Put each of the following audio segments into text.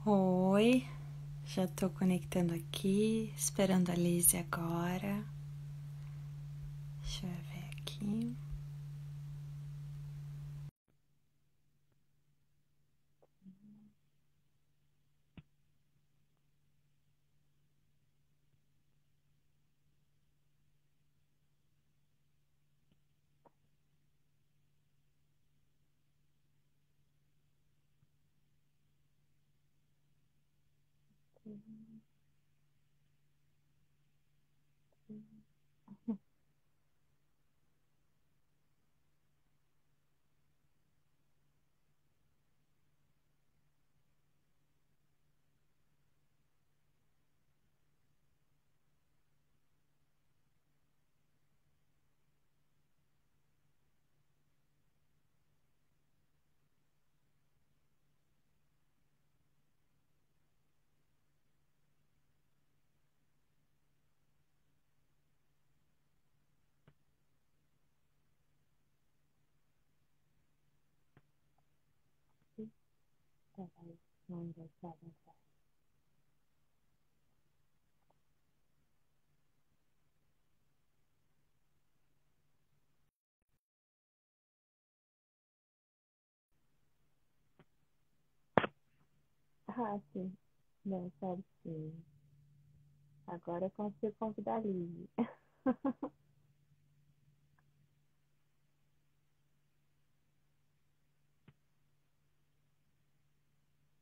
Oi, já tô conectando aqui, esperando a Lizzie agora. Deixa eu ver aqui. Ah, sim. Não, sabe sim. Agora eu consigo convidar a Lívia.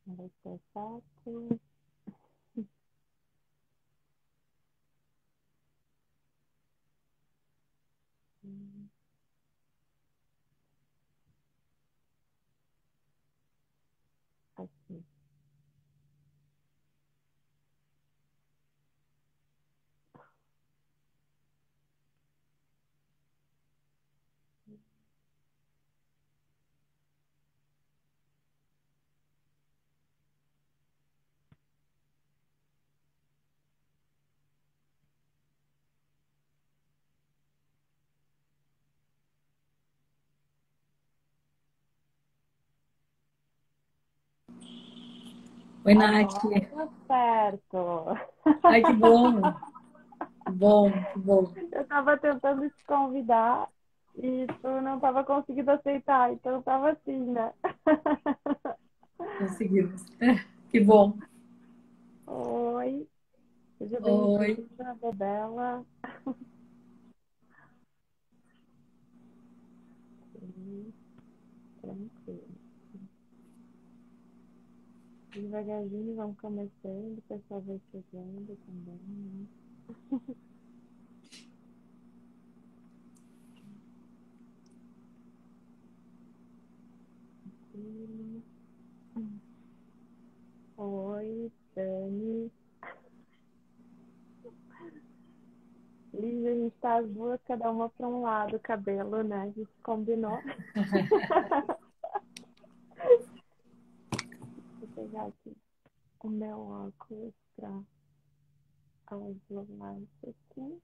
Vai ser fácil. Assim. Oi, Nath. Agora deu certo. Ai, que bom, que bom, que bom. Eu tava tentando te convidar e tu não tava conseguindo aceitar, então tava assim, né? Conseguimos. Que bom. Oi, seja Oi. bem-vinda, Bebela. Sim, tranquilo. Devagarzinho vamos começando, o pessoal vai chegando também, né? Sim. Oi, Dani. Liz, a gente tá as duas, cada uma para um lado, o cabelo, né? A gente combinou. Vou pegar aqui o meu óculos para isolar isso aqui.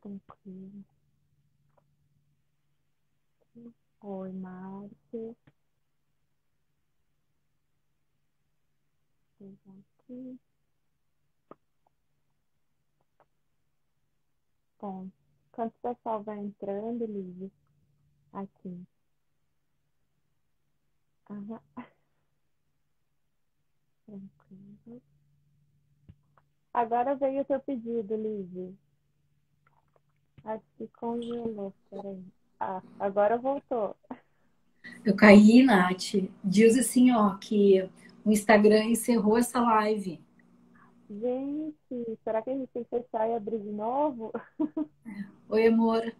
Tranquilo. Oi, Márcia. Vou pegar aqui. Bom, enquanto o pessoal vai entrando, Liz, aqui. Aham, tranquilo. Agora veio o teu pedido, Liz. Acho que congelou, peraí. Ah, agora voltou. Eu caí, Nath. Diz assim, ó, que o Instagram encerrou essa live. Gente, será que a gente tem que fechar e abrir de novo? Oi, amor.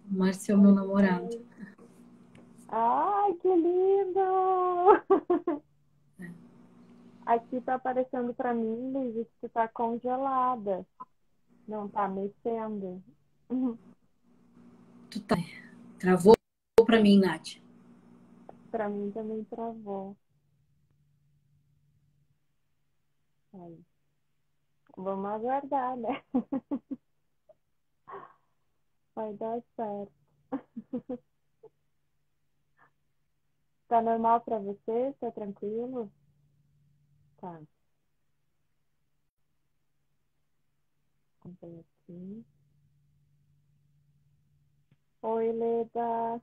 Márcio é o meu Oi, namorado. oi. Ai, que lindo! Aqui tá aparecendo pra mim, Liz, que tá congelada. Não tá mexendo. Tu tá. Travou pra mim, Nath. Pra mim também travou. Aí. Vamos aguardar, né? Vai dar certo. Tá normal pra você? Tá tranquilo? Tá. Vamos ver aqui. Oi, Leda.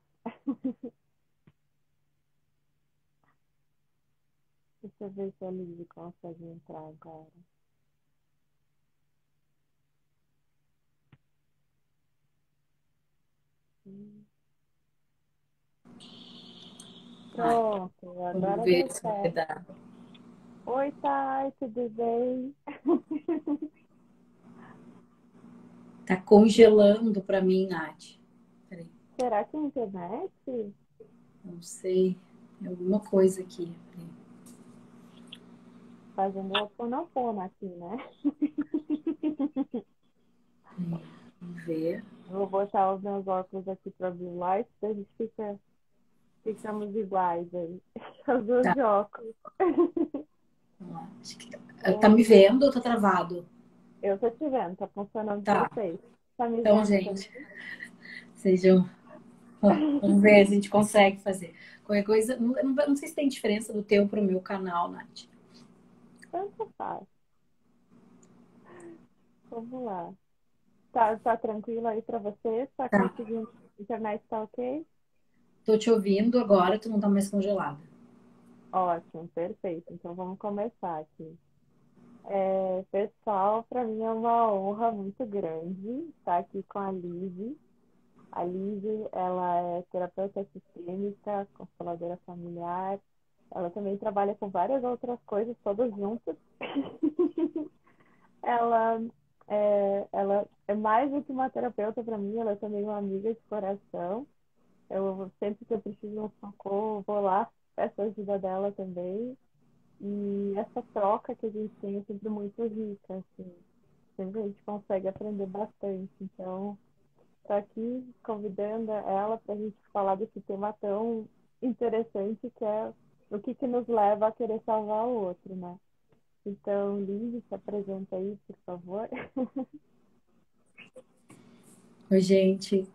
Deixa eu ver se a Lívia consegue entrar agora. Ai, Pronto, vamos agora ver deu se vai certo. dar. Oi, Thay, tudo bem? Tá congelando pra mim, Nath. Peraí, Será que é a internet? não sei. Tem alguma coisa aqui. Peraí. Fazendo o Ho'oponopono aqui, né? Vamos ver. Vou botar os meus óculos aqui para Blue Light, a gente ficamos iguais aí. Os dois Tá, de óculos. vamos lá. Acho que tá me Oi, vendo ou tá travado? eu tô te vendo, tá funcionando Tá. perfeito. Tá me Então, vendo também? gente, sejam. Ó, vamos ver se a gente consegue fazer. Qualquer coisa. Não sei se tem diferença do teu pro meu canal, Nath. Tanto faz. Vamos lá. Tá tranquilo aí para você? Tá Tá. conseguindo? A internet tá ok? Tô te ouvindo agora, tu não tá mais congelada. Ótimo, perfeito. Então vamos começar aqui. Pessoal, para mim é uma honra muito grande estar aqui com a Liz. A Liz, ela é terapeuta sistêmica, consteladora familiar. Ela também trabalha com várias outras coisas, todas juntas. Ela é mais do que uma terapeuta para mim, ela é também uma amiga de coração. Eu sempre que eu preciso de um socorro, vou lá, peço a ajuda dela também. E essa troca que a gente tem é sempre muito rica, assim. Sempre a gente consegue aprender bastante. Então, estou aqui convidando ela para a gente falar desse tema tão interessante que é o que nos leva a querer salvar o outro, né? Então, Liz, se apresenta aí, por favor. Oi, gente.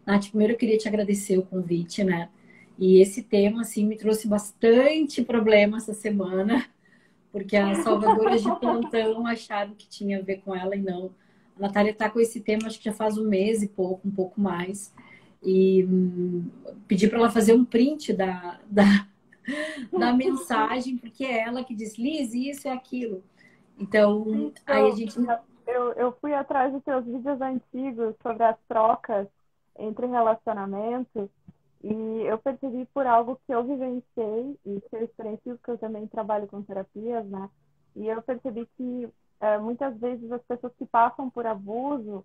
Nath, primeiro eu queria te agradecer o convite, né? E esse tema, assim, me trouxe bastante problema essa semana, porque as salvadoras de plantão acharam que tinha a ver com ela e não. A Natália está com esse tema, acho que já faz um mês e pouco, um pouco mais. E pedi para ela fazer um print da mensagem, porque é ela que diz, Liz, isso é aquilo. Então, aí a Então, gente. eu fui atrás dos seus vídeos antigos sobre as trocas entre relacionamentos e eu percebi por algo que eu vivenciei e que eu experiencio, porque eu também trabalho com terapias, né? E eu percebi que muitas vezes as pessoas que passam por abuso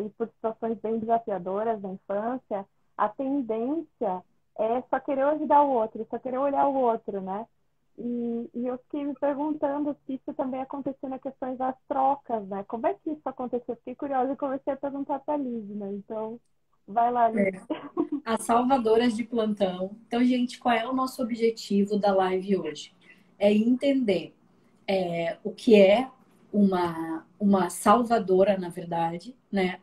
e por situações bem desafiadoras na infância, a tendência é só querer ajudar o outro, só querer olhar o outro, né? E eu fiquei me perguntando se isso também aconteceu na questão das trocas, né? Como é que isso aconteceu? Fiquei curiosa e comecei a perguntar para a Liz, né? Então, vai lá, Liz. As salvadoras de plantão. Então, gente, qual é o nosso objetivo da live hoje? É entender o que é uma salvadora, na verdade, né?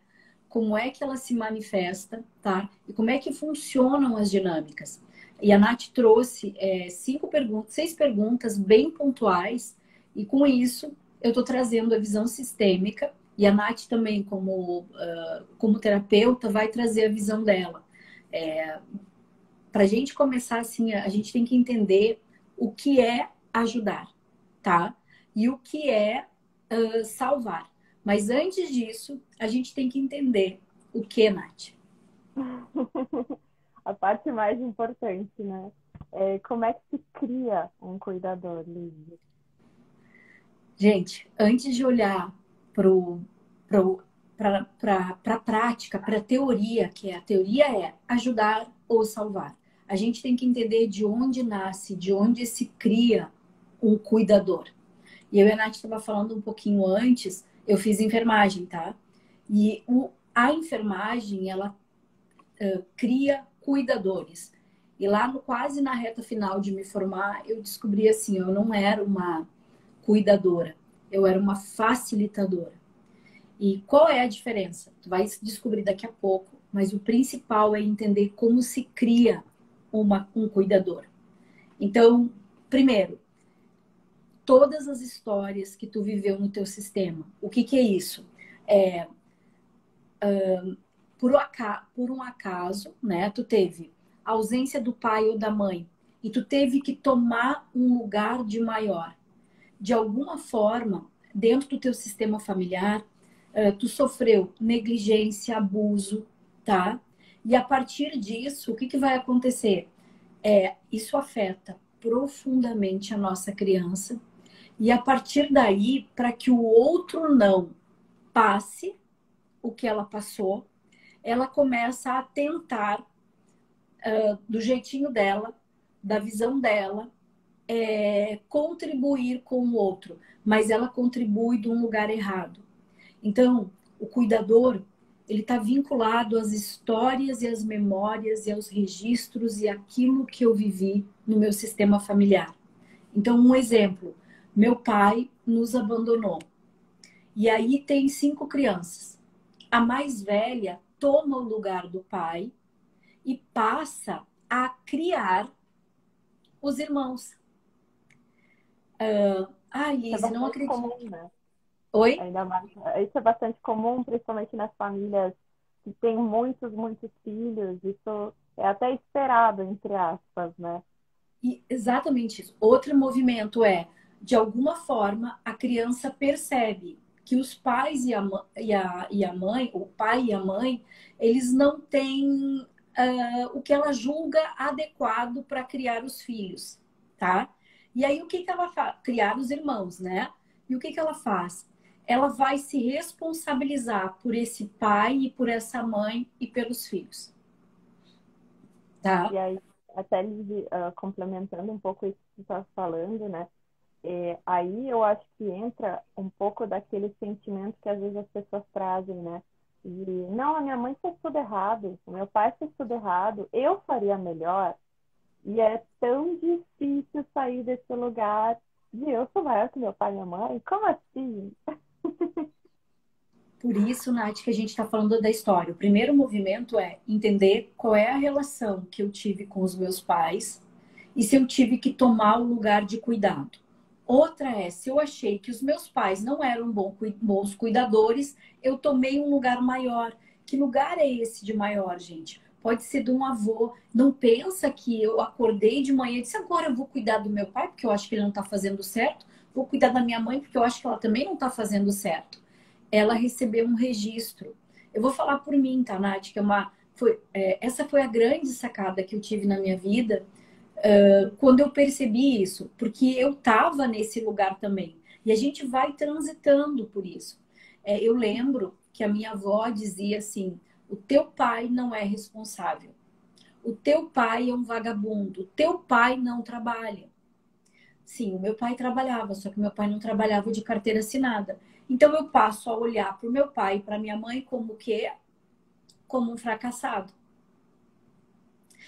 Como é que ela se manifesta, tá? E como é que funcionam as dinâmicas. E a Nath trouxe 6 perguntas bem pontuais, e com isso eu estou trazendo a visão sistêmica, e a Nath também, como terapeuta, vai trazer a visão dela. Para a gente começar assim, a gente tem que entender o que é ajudar, tá? E o que é salvar. Mas antes disso, a gente tem que entender o que, Nath? A parte mais importante, né? Como é que se cria um cuidador, Liz? Gente, antes de olhar para a prática, para a teoria, que a teoria é ajudar ou salvar, a gente tem que entender de onde nasce, de onde se cria um cuidador. E eu e a Nath estava falando um pouquinho antes, eu fiz enfermagem, tá? E a enfermagem, ela cria cuidadores. E lá quase na reta final de me formar, eu descobri assim, eu não era uma cuidadora, eu era uma facilitadora. E qual é a diferença? Tu vai descobrir daqui a pouco mas o principal é entender como se cria um cuidador. Então, primeiro, todas as histórias que tu viveu no teu sistema. O que é isso? Por um acaso, né? Tu teve a ausência do pai ou da mãe e tu teve que tomar um lugar de maior. De alguma forma, dentro do teu sistema familiar, tu sofreu negligência, abuso, tá? E a partir disso, o que vai acontecer? Isso afeta profundamente a nossa criança. E a partir daí, para que o outro não passe o que ela passou, ela começa a tentar, do jeitinho dela, da visão dela, contribuir com o outro. Mas ela contribui de um lugar errado. Então, o cuidador, ele está vinculado às histórias e às memórias e aos registros e aquilo que eu vivi no meu sistema familiar. Então, um exemplo. Meu pai nos abandonou. E aí tem 5 crianças. A mais velha toma o lugar do pai e passa a criar os irmãos. Lise, não acredito. Comum, né? Oi? Ainda mais, isso é bastante comum, principalmente nas famílias que têm muitos filhos. Isso é até esperado, entre aspas, né? E exatamente isso. Outro movimento de alguma forma, a criança percebe que os pais e a mãe, o pai e a mãe, eles não têm o que ela julga adequado para criar os filhos, tá? E aí, o que ela faz? Criar os irmãos, né? E o que ela faz? Ela vai se responsabilizar por esse pai e por essa mãe e pelos filhos. Tá? E aí, até complementando um pouco isso que você está falando, né? Aí eu acho que entra um pouco daquele sentimento que às vezes as pessoas trazem, né? E, não, a minha mãe fez tudo errado, o meu pai fez tudo errado, eu faria melhor. E é tão difícil sair desse lugar de eu sou maior que meu pai e minha mãe. Como assim? Por isso, Nath, que a gente está falando da história. O primeiro movimento é entender qual é a relação que eu tive com os meus pais e se eu tive que tomar o lugar de cuidado. Outra é, se eu achei que os meus pais não eram bons cuidadores, eu tomei um lugar maior. Que lugar é esse de maior, gente? Pode ser de um avô. Não pensa que eu acordei de manhã e disse, agora eu vou cuidar do meu pai, porque eu acho que ele não está fazendo certo. Vou cuidar da minha mãe, porque eu acho que ela também não está fazendo certo. Ela recebeu um registro. Eu vou falar por mim, tá, Nath? Que essa foi a grande sacada que eu tive na minha vida quando eu percebi isso, porque eu estava nesse lugar também. E a gente vai transitando por isso. Eu lembro que a minha avó dizia assim, o teu pai não é responsável. O teu pai é um vagabundo. O teu pai não trabalha. Sim, o meu pai trabalhava, só que meu pai não trabalhava de carteira assinada. Então eu passo a olhar para o meu pai e para minha mãe como o quê? Como um fracassado.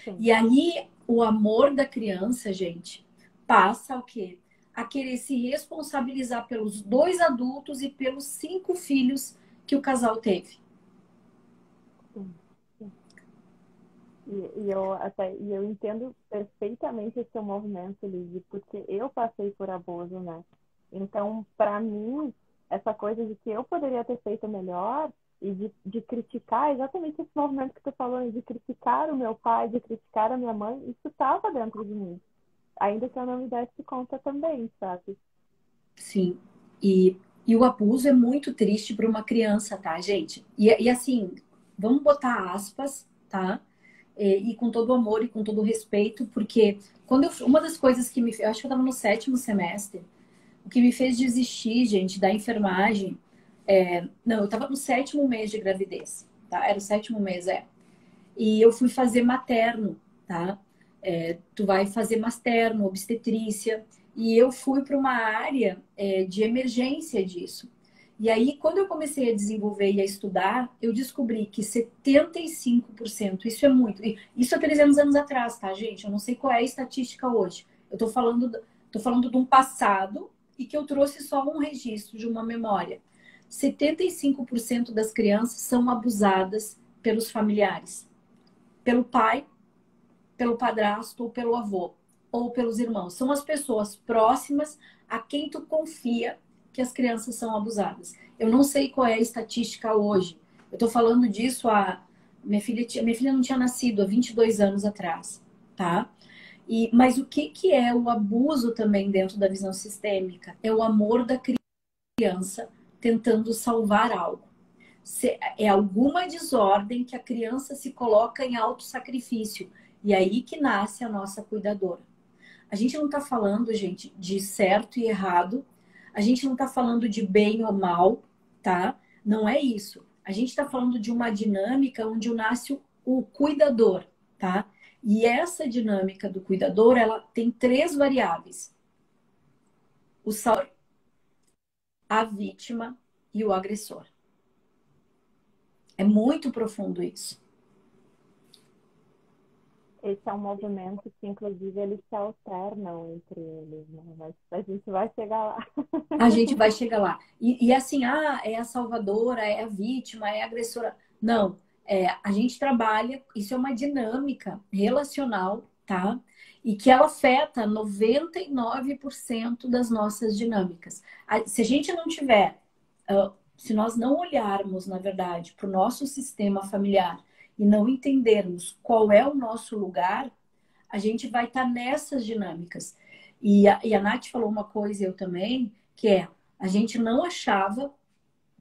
Sim. E aí o amor da criança, gente, passa o quê? A querer se responsabilizar pelos 2 adultos e pelos 5 filhos que o casal teve. Sim. E eu entendo perfeitamente esse seu movimento, Liz, porque eu passei por abuso, né? Então, para mim, essa coisa de que eu poderia ter feito melhor e de criticar, exatamente esse movimento que tu falou, de criticar o meu pai, de criticar a minha mãe, isso estava dentro de mim. Ainda que eu não me desse conta também, sabe? Sim. E o abuso é muito triste para uma criança, tá, gente? E assim, vamos botar aspas, tá? E com todo o amor e com todo o respeito, porque uma das coisas que eu acho que eu estava no 7º semestre, o que me fez desistir, gente, da enfermagem, não, eu estava no 7º mês de gravidez, tá? Era o 7º mês, E eu fui fazer materno, tá? Tu vai fazer materno, obstetrícia, e eu fui para uma área de emergência disso. E aí, quando eu comecei a desenvolver e a estudar, eu descobri que 75%, isso é muito, isso há 300 anos atrás, tá, gente? Eu não sei qual é a estatística hoje. Eu tô falando de um passado e que eu trouxe só um registro de uma memória. 75% das crianças são abusadas pelos familiares? Pelo pai, pelo padrasto ou pelo avô, ou pelos irmãos. São as pessoas próximas a quem tu confia que as crianças são abusadas. Eu não sei qual é a estatística hoje. Eu tô falando disso a... Minha filha não tinha nascido há 22 anos atrás, tá? Mas o que é o abuso também dentro da visão sistêmica? É o amor da criança tentando salvar algo. É alguma desordem que a criança se coloca em autossacrifício. E aí que nasce a nossa cuidadora. A gente não está falando, gente, de certo e errado. A gente não está falando de bem ou mal, tá? Não é isso. A gente está falando de uma dinâmica onde nasce o cuidador, tá? E essa dinâmica do cuidador, ela tem 3 variáveis: o salvador, a vítima e o agressor. É muito profundo isso. Esse é um movimento que, inclusive, eles se alternam entre eles, né? Mas a gente vai chegar lá. A gente vai chegar lá. E assim, é a salvadora, é a vítima, é a agressora. Não, a gente trabalha, isso é uma dinâmica relacional, tá? E que ela afeta 99% das nossas dinâmicas. Se a gente não tiver, se nós não olharmos, na verdade, para o nosso sistema familiar e não entendermos qual é o nosso lugar, a gente vai estar nessas dinâmicas. E a Nath falou uma coisa, eu também, que a gente não achava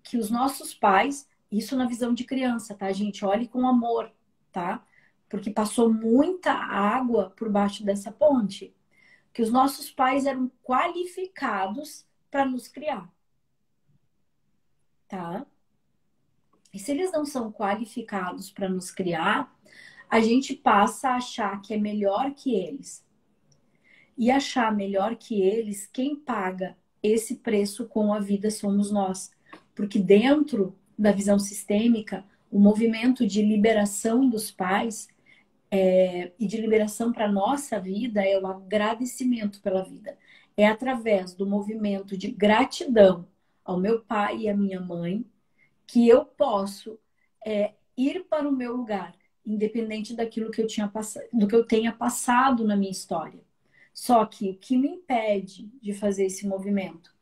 que os nossos pais, isso na visão de criança, tá, gente? Olhe com amor, tá? Porque passou muita água por baixo dessa ponte. Que os nossos pais eram qualificados para nos criar, tá? E se eles não são qualificados para nos criar, a gente passa a achar que é melhor que eles. E achar melhor que eles, quem paga esse preço com a vida somos nós. Porque dentro da visão sistêmica, o movimento de liberação dos pais e de liberação para a nossa vida é o agradecimento pela vida. É através do movimento de gratidão ao meu pai e à minha mãe que eu posso ir para o meu lugar, independente daquilo que do que eu tenha passado na minha história. Só que o que me impede de fazer esse movimento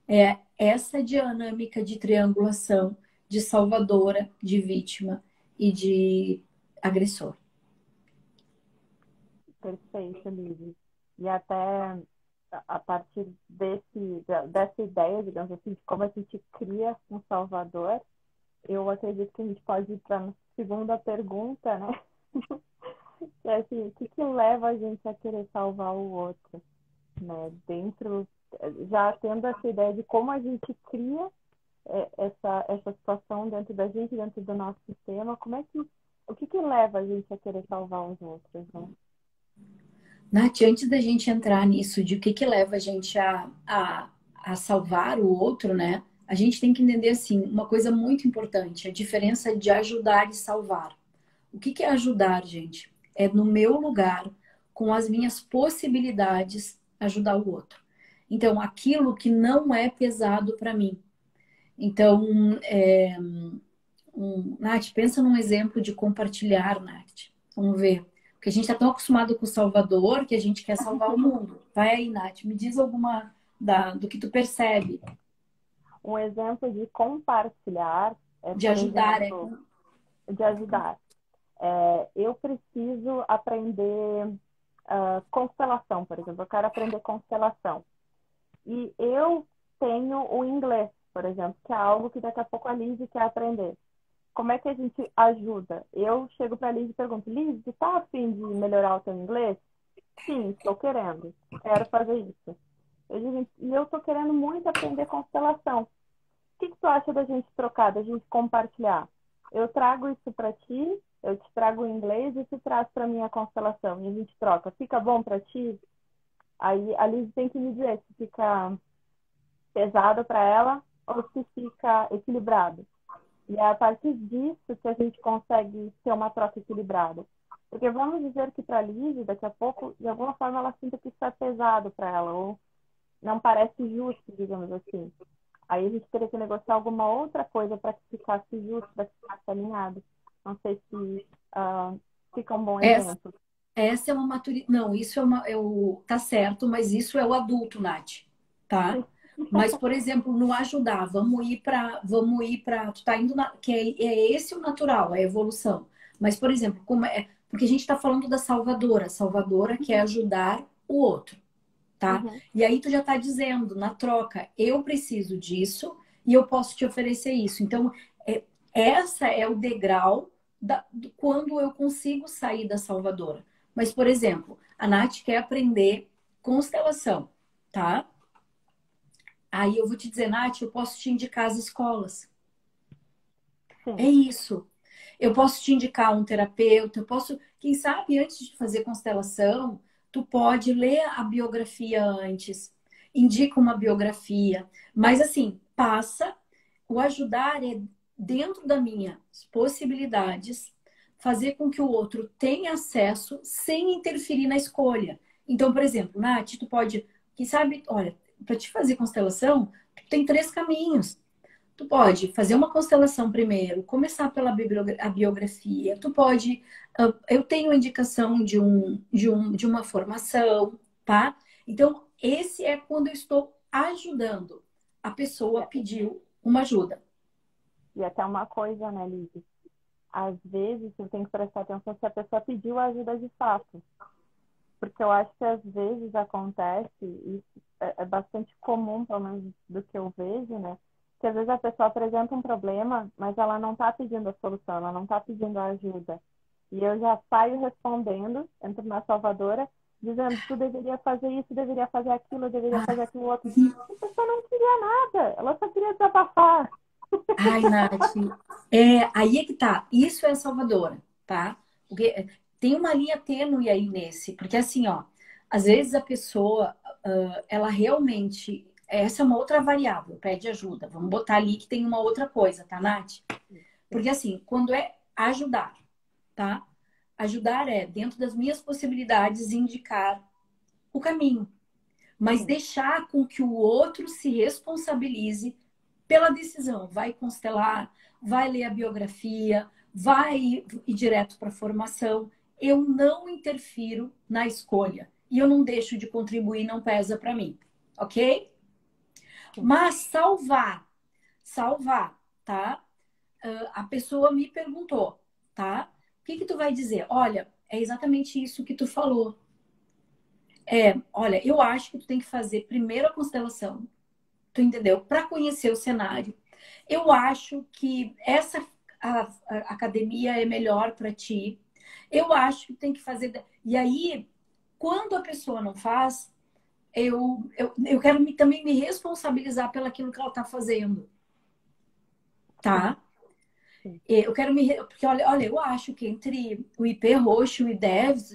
é essa dinâmica de triangulação de salvadora, de vítima e de agressor. Perfeito, Liz. E até a partir dessa ideia, digamos assim, de como a gente cria um salvador, eu acredito que a gente pode ir para a segunda pergunta, né? Que é assim, o que leva a gente a querer salvar o outro, né? Já tendo essa ideia de como a gente cria essa situação dentro da gente, dentro do nosso sistema, o que leva a gente a querer salvar os outros, né? Nath, antes da gente entrar nisso, de o que leva a gente a salvar o outro, né? A gente tem que entender, assim, uma coisa muito importante, a diferença de ajudar e salvar. O que é ajudar, gente? É no meu lugar, com as minhas possibilidades, ajudar o outro. Então, aquilo que não é pesado para mim. Então, Nath, pensa num exemplo de compartilhar, Nath. Vamos ver. Porque a gente está tão acostumado com o Salvador que a gente quer salvar o mundo. Vai aí, Nath, me diz alguma do que tu percebe. Um exemplo de compartilhar De por ajudar, exemplo, de ajudar. Eu preciso aprender constelação, por exemplo. Eu quero aprender constelação. E eu tenho o inglês, por exemplo, que é algo que daqui a pouco a Liz quer aprender. Como é que a gente ajuda? Eu chego para a Liz e pergunto: Liz, você está a fim de melhorar o seu inglês? Sim, estou querendo. Quero fazer isso. E eu estou querendo muito aprender constelação. O que tu acha da gente trocar, da gente compartilhar? Eu trago isso para ti, eu te trago o inglês e tu traz para mim a constelação. E a gente troca. Fica bom para ti? Aí a Liz tem que me dizer se fica pesado para ela ou se fica equilibrado. E é a partir disso que a gente consegue ter uma troca equilibrada. Porque vamos dizer que para a Liz, daqui a pouco, de alguma forma, ela sinta que isso é pesado para ela, ou não parece justo, digamos assim. Aí a gente teria que negociar alguma outra coisa para que ficasse justo, para que ficasse alinhado. Não sei se fica um bom Essa, exemplo. essa é uma maturidade. Não, isso tá certo, mas isso é o adulto, Nath, tá? Mas, por exemplo, no ajudar, vamos ir para, tu tá indo que é esse o natural, a evolução. Mas, por exemplo, porque a gente está falando da salvadora quer ajudar o outro, tá? Uhum. E aí tu já tá dizendo, na troca, eu preciso disso e eu posso te oferecer isso. Então, é, essa é o degrau quando eu consigo sair da salvadora. Mas, por exemplo, a Nath quer aprender constelação, tá? Aí eu vou te dizer, Nath, eu posso te indicar as escolas. É Sim. isso. Eu posso te indicar um terapeuta, eu posso, quem sabe, antes de fazer constelação, tu pode ler a biografia antes, indica uma biografia, mas assim, o ajudar é dentro das minhas possibilidades, fazer com que o outro tenha acesso sem interferir na escolha. Então, por exemplo, Nath, tu pode, quem sabe, olha, para te fazer constelação, tu tem 3 caminhos. Tu pode fazer uma constelação primeiro, começar pela a biografia. Tu pode. Eu tenho a indicação de uma formação, tá? Então, esse é quando eu estou ajudando. A pessoa pediu uma ajuda. E até uma coisa, né, Liz? Às vezes eu tenho que prestar atenção se a pessoa pediu ajuda de fato. Porque eu acho que às vezes acontece, e é bastante comum, pelo menos do que eu vejo, né? Que às vezes a pessoa apresenta um problema, mas ela não está pedindo a solução, ela não está pedindo a ajuda. E eu já saio respondendo, entro na salvadora, dizendo, tu deveria fazer isso, deveria fazer aquilo, deveria fazer aquilo outro. A pessoa não queria nada, ela só queria desabafar. Ai, Nath, aí é que tá. Isso é salvadora, tá? Porque tem uma linha tênue aí nesse. Porque assim, ó, às vezes a pessoa, ela realmente. Essa é uma outra variável, pede ajuda. Vamos botar ali que tem uma outra coisa, tá, Nath? Porque assim, quando é ajudar, tá? Ajudar é, dentro das minhas possibilidades, indicar o caminho. Mas Sim. deixar com que o outro se responsabilize pela decisão. Vai constelar, vai ler a biografia, vai ir direto para a formação. Eu não interfiro na escolha. E eu não deixo de contribuir, não pesa para mim. Ok? Sim. Mas salvar, tá? A pessoa me perguntou, tá? O que tu vai dizer? Olha, é exatamente isso que tu falou. Olha, eu acho que tu tem que fazer primeiro a constelação, tu entendeu? Para conhecer o cenário. Eu acho que a academia é melhor para ti. Eu acho que tem que fazer. E aí, quando a pessoa não faz, eu quero também me responsabilizar pelaquilo que ela está fazendo, Sim. tá? Sim. Eu quero porque olha, eu acho que entre o IP roxo e o DEVS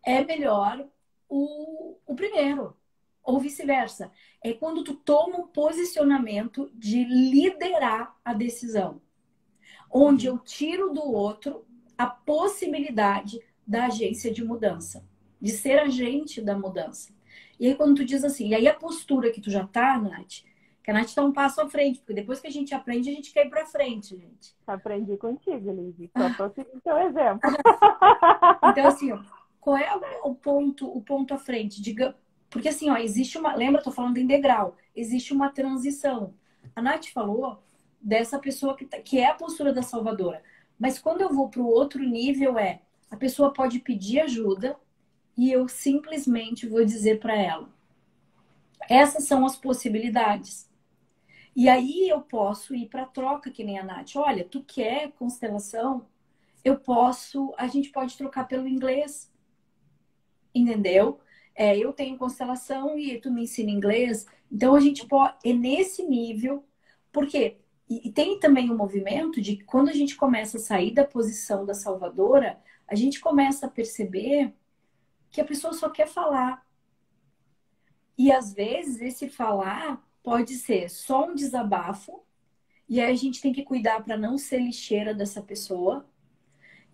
é melhor o primeiro, ou vice-versa. É quando tu toma um posicionamento de liderar a decisão, onde Uhum. eu tiro do outro a possibilidade da agência de mudança, de ser agente da mudança. E aí quando tu diz assim, e aí a postura que tu já tá, Nath, que a Nath tá um passo à frente, porque depois que a gente aprende, a gente quer ir pra frente, gente. Aprendi contigo, Liz. Só tô seguindo teu exemplo. Então, assim, ó, qual é o ponto à frente? Diga, porque assim, ó, existe uma. Lembra, eu tô falando em degrau, existe uma transição. A Nath falou dessa pessoa que é a postura da salvadora. Mas quando eu vou para o outro nível, a pessoa pode pedir ajuda e eu simplesmente vou dizer para ela: essas são as possibilidades. E aí eu posso ir para troca, que nem a Nath. Olha, tu quer constelação? A gente pode trocar pelo inglês, entendeu? Eu tenho constelação e tu me ensina inglês. Então a gente pode, é nesse nível, porque e tem também o movimento de que quando a gente começa a sair da posição da salvadora, a gente começa a perceber que a pessoa só quer falar. E às vezes esse falar pode ser só um desabafo, e aí a gente tem que cuidar para não ser lixeira dessa pessoa.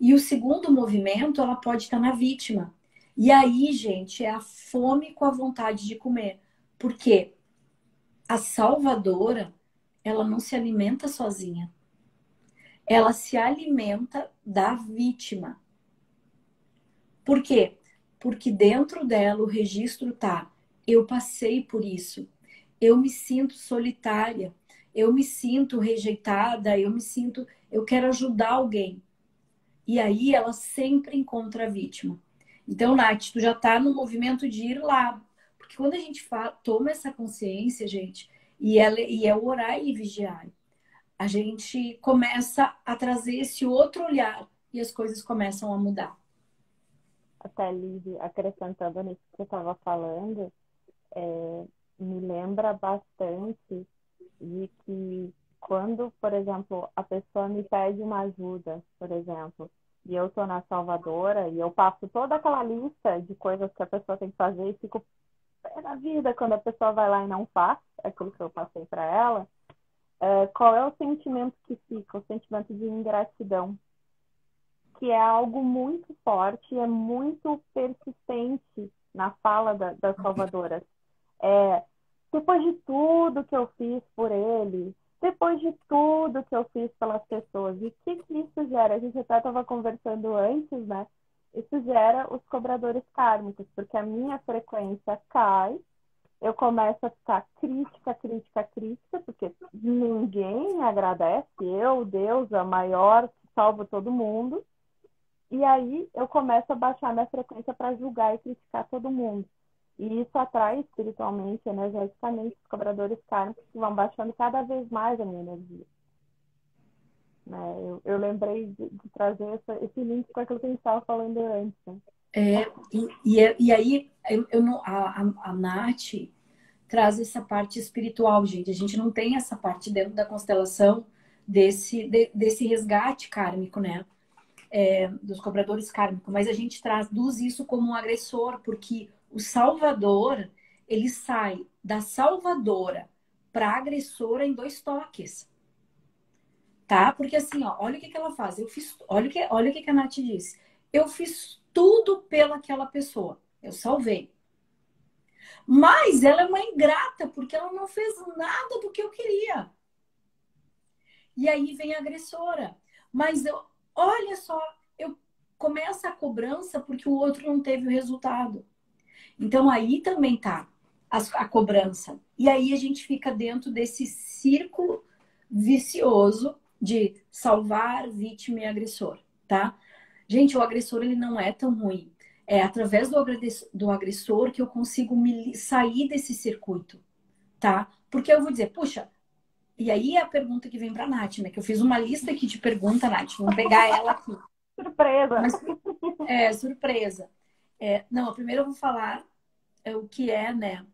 E o segundo movimento, ela pode estar na vítima. E aí, gente, é a fome com a vontade de comer. Porque a salvadora, ela não se alimenta sozinha. Ela se alimenta da vítima. Por quê? Porque dentro dela o registro tá: eu passei por isso, eu me sinto solitária, eu me sinto rejeitada, eu quero ajudar alguém. E aí ela sempre encontra a vítima. Então, Nath, tu já tá no movimento de ir lá. Porque quando a gente toma essa consciência, gente, e é orar e vigiar, a gente começa a trazer esse outro olhar e as coisas começam a mudar. Até, Liz, acrescentando nisso que você estava falando, me lembra bastante de que quando, por exemplo, a pessoa me pede uma ajuda, por exemplo, e eu estou na Salvadora e eu passo toda aquela lista de coisas que a pessoa tem que fazer e fico pé na vida quando a pessoa vai lá e não faz aquilo que eu passei para ela, qual é o sentimento que fica? O sentimento de ingratidão, que é algo muito forte, é muito persistente na fala das salvadoras. É, depois de tudo que eu fiz por ele, depois de tudo que eu fiz pelas pessoas, e o que isso gera? A gente até estava conversando antes, né? Isso gera os cobradores kármicos, porque a minha frequência cai, eu começo a ficar crítica, crítica, crítica, porque ninguém me agradece, eu, Deus, a maior, que salvo todo mundo, e aí eu começo a baixar minha frequência para julgar e criticar todo mundo. E isso atrai espiritualmente, energeticamente, os cobradores kármicos que vão baixando cada vez mais a minha energia. Né? Eu lembrei de trazer esse link com aquilo que a gente estava falando antes. Né? E aí a Nath traz essa parte espiritual, gente. A gente não tem essa parte dentro da constelação desse resgate kármico, né? Dos cobradores kármicos, mas a gente traduz isso como um agressor, porque o salvador, ele sai da salvadora para agressora em 2 toques, tá? Porque assim, ó, olha o que ela faz. Olha o que a Nath disse. Eu fiz tudo pelaquela pessoa. Eu salvei. Mas ela é uma ingrata, porque ela não fez nada do que eu queria. E aí vem a agressora. Mas olha só, começa a cobrança porque o outro não teve o resultado. Então aí também tá a cobrança. E aí a gente fica dentro desse círculo vicioso de salvar, vítima e agressor, tá? Gente, o agressor ele não é tão ruim. É através do agressor que eu consigo sair desse circuito, tá? Porque eu vou dizer, puxa, e aí é a pergunta que vem pra Nath, né? Que eu fiz uma lista aqui de pergunta, Nath. Vamos pegar ela aqui. Surpresa! Mas, surpresa. Não, primeiro eu vou falar o que é, né,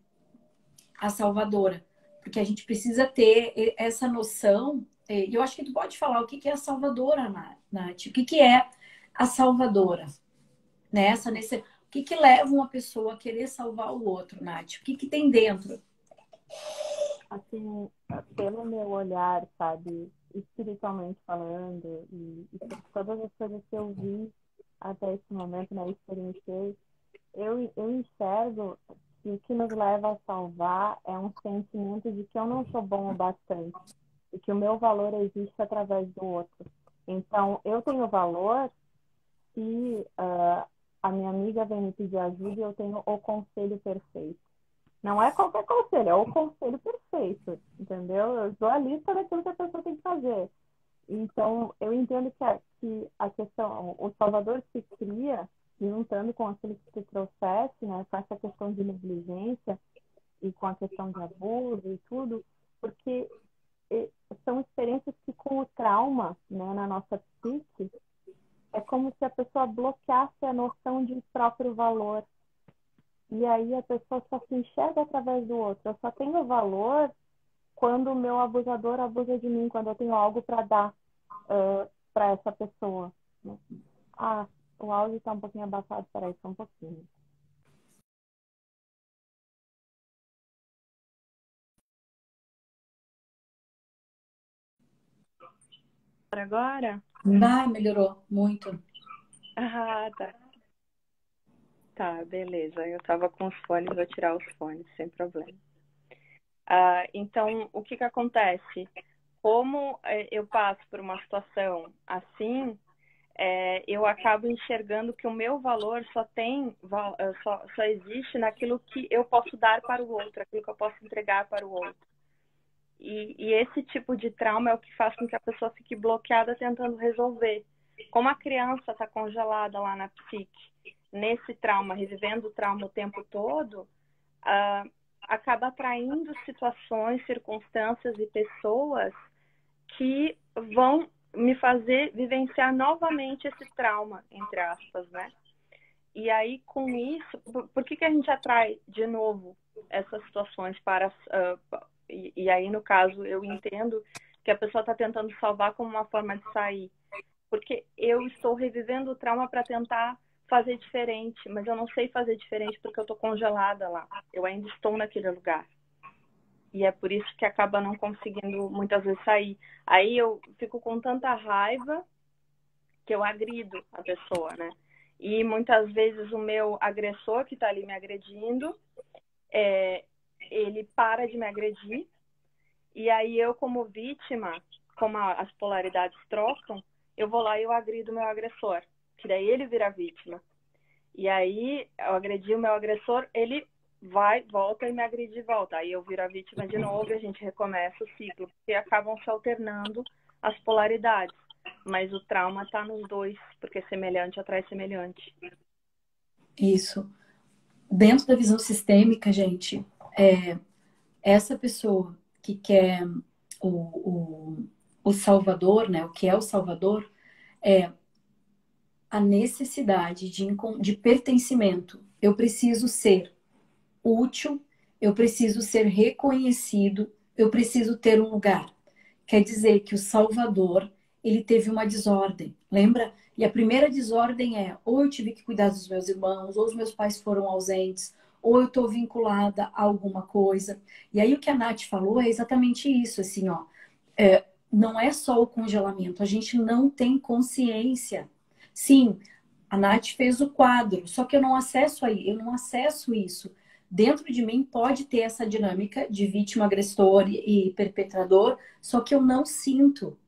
a salvadora. Porque a gente precisa ter essa noção. E eu acho que tu pode falar o que é a salvadora, Nath. O que é a salvadora? Né? O que leva uma pessoa a querer salvar o outro, Nath? O que tem dentro? Assim, pelo meu olhar, sabe, espiritualmente falando, e por todas as coisas que eu vi até esse momento, né, experienciei, eu enxergo que o que nos leva a salvar é um sentimento de que eu não sou bom o bastante e que o meu valor existe através do outro. Então, eu tenho valor se a minha amiga vem me pedir ajuda e eu tenho o conselho perfeito. Não é qualquer conselho, é o conselho perfeito, entendeu? Eu dou a lista daquilo que a pessoa tem que fazer. Então, eu entendo que a questão, o Salvador se cria, juntando com aquilo que tu trouxeste, né, com essa questão de negligência e com a questão de abuso e tudo, porque são experiências que com o trauma, né, na nossa psique, é como se a pessoa bloqueasse a noção de próprio valor. E aí a pessoa só se enxerga através do outro. Eu só tenho valor quando o meu abusador abusa de mim, quando eu tenho algo para dar para essa pessoa. Né? Ah, o áudio está um pouquinho abafado, peraí, só um pouquinho. Agora? Melhorou muito. Ah, tá. Tá, beleza. Eu tava com os fones, vou tirar os fones, sem problema. Então, o que acontece? Como eu passo por uma situação assim, eu acabo enxergando que o meu valor só existe naquilo que eu posso dar para o outro, aquilo que eu posso entregar para o outro. E esse tipo de trauma é o que faz com que a pessoa fique bloqueada tentando resolver. Como a criança está congelada lá na psique, nesse trauma, revivendo o trauma o tempo todo, acaba atraindo situações, circunstâncias e pessoas que vão me fazer vivenciar novamente esse trauma, entre aspas, né? E aí, com isso, por que a gente atrai de novo essas situações para... E aí, no caso, eu entendo que a pessoa está tentando salvar como uma forma de sair. Porque eu estou revivendo o trauma para tentar fazer diferente, mas eu não sei fazer diferente porque eu estou congelada lá. Eu ainda estou naquele lugar. E é por isso que acaba não conseguindo muitas vezes sair. Aí eu fico com tanta raiva que eu agrido a pessoa, né? E muitas vezes o meu agressor que está ali me agredindo, ele para de me agredir. E aí eu, como vítima, como as polaridades trocam, eu vou lá e eu agrido o meu agressor. Que daí ele vira vítima. E aí eu agredi o meu agressor, ele volta e me agride de volta. Aí eu viro a vítima de novo e a gente recomeça o ciclo. Porque acabam se alternando as polaridades. Mas o trauma está nos dois, porque semelhante atrai semelhante. Isso. Dentro da visão sistêmica, gente, essa pessoa que quer o Salvador, né? O que é o Salvador é a necessidade de pertencimento. Eu preciso ser útil, eu preciso ser reconhecido, eu preciso ter um lugar. Quer dizer que o Salvador, ele teve uma desordem, lembra? E a primeira desordem é, ou eu tive que cuidar dos meus irmãos, ou os meus pais foram ausentes, ou eu estou vinculada a alguma coisa. E aí o que a Nath falou é exatamente isso, assim, ó. Não é só o congelamento, a gente não tem consciência. Sim, a Nath fez o quadro, só que eu não acesso isso. Dentro de mim pode ter essa dinâmica de vítima, agressor e perpetrador, só que eu não sinto,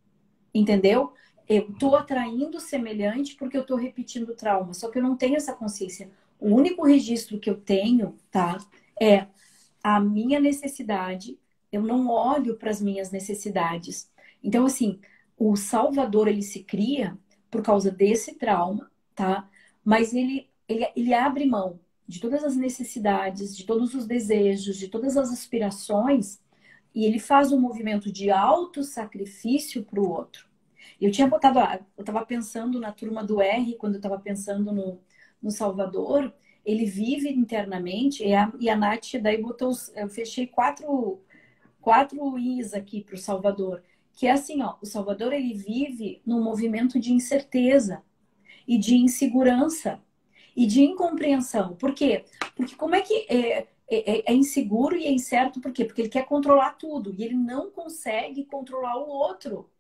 entendeu? Eu tô atraindo semelhante porque eu tô repetindo o trauma, só que eu não tenho essa consciência. O único registro que eu tenho, tá, é a minha necessidade, eu não olho para as minhas necessidades. Então, assim, o Salvador, ele se cria por causa desse trauma, tá? Mas ele abre mão de todas as necessidades, de todos os desejos, de todas as aspirações, e ele faz um movimento de autossacrifício para o outro. Eu estava pensando na turma do R, quando eu estava pensando no Salvador, ele vive internamente, e a Nath daí botou, eu fechei quatro Is aqui para o Salvador, que é assim, ó, o Salvador ele vive num movimento de incerteza e de insegurança e de incompreensão. Por quê? Porque como é que é inseguro e é incerto, por quê? Porque ele quer controlar tudo e ele não consegue controlar o outro.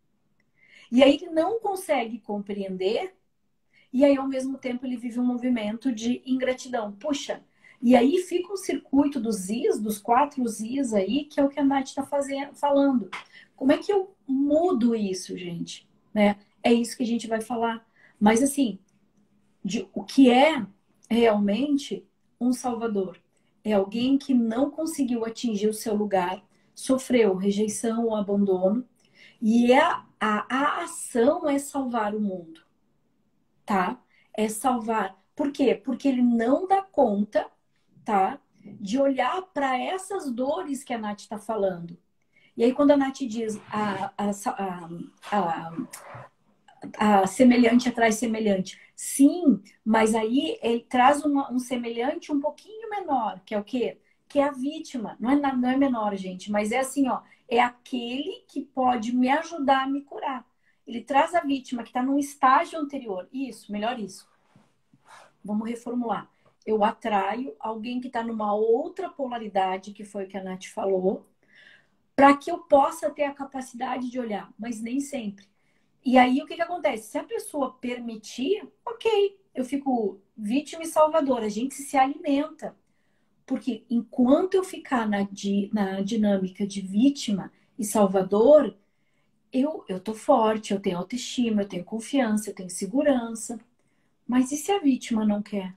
E aí ele não consegue compreender, e aí ao mesmo tempo ele vive um movimento de ingratidão. Puxa, e aí fica um circuito dos Is, dos 4 Is aí, que é o que a Nath está falando. Como é que eu mudo isso, gente? Né? É isso que a gente vai falar. Mas assim, o que é realmente um salvador? É alguém que não conseguiu atingir o seu lugar, sofreu rejeição ou abandono, e a ação é salvar o mundo, tá? É salvar. Por quê? Porque ele não dá conta, tá? De olhar para essas dores que a Nath está falando. E aí, quando a Nath diz a semelhante atrai semelhante. Sim, mas aí ele traz um semelhante um pouquinho menor, que é o quê? Que é a vítima. Não é menor, gente, mas é assim, ó. É aquele que pode me ajudar a me curar. Ele traz a vítima que está num estágio anterior. Isso, melhor isso. Vamos reformular. Eu atraio alguém que está numa outra polaridade, que foi o que a Nath falou, para que eu possa ter a capacidade de olhar, mas nem sempre. E aí, o que acontece? Se a pessoa permitir, ok, eu fico vítima e salvadora. A gente se alimenta. Porque enquanto eu ficar na dinâmica de vítima e salvador, eu tô forte, eu tenho autoestima, eu tenho confiança, eu tenho segurança. Mas e se a vítima não quer?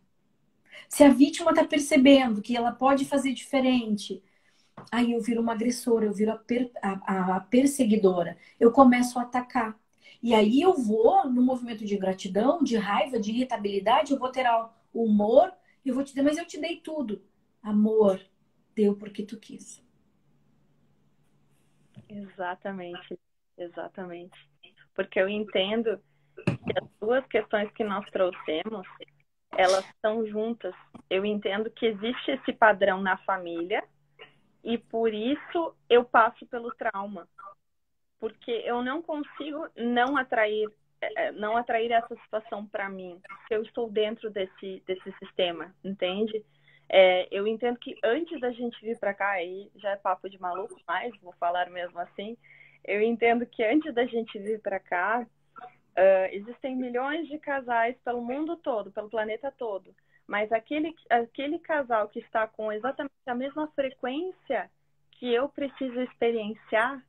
Se a vítima tá percebendo que ela pode fazer diferente, aí eu viro uma agressora, eu viro a perseguidora. Eu começo a atacar. E aí eu vou, no movimento de gratidão, de raiva, de irritabilidade, eu vou ter o humor, e eu vou te dizer, mas eu te dei tudo. Amor, deu porque tu quis. Exatamente, exatamente. Porque eu entendo que as duas questões que nós trouxemos, elas estão juntas. Eu entendo que existe esse padrão na família e por isso eu passo pelo trauma. Porque eu não consigo não atrair essa situação para mim, se eu estou dentro desse sistema, entende? Eu entendo que antes da gente vir para cá, aí já é papo de maluco, mas vou falar mesmo assim, eu entendo que antes da gente vir para cá, existem milhões de casais pelo mundo todo, pelo planeta todo, mas aquele casal que está com exatamente a mesma frequência que eu preciso experienciar,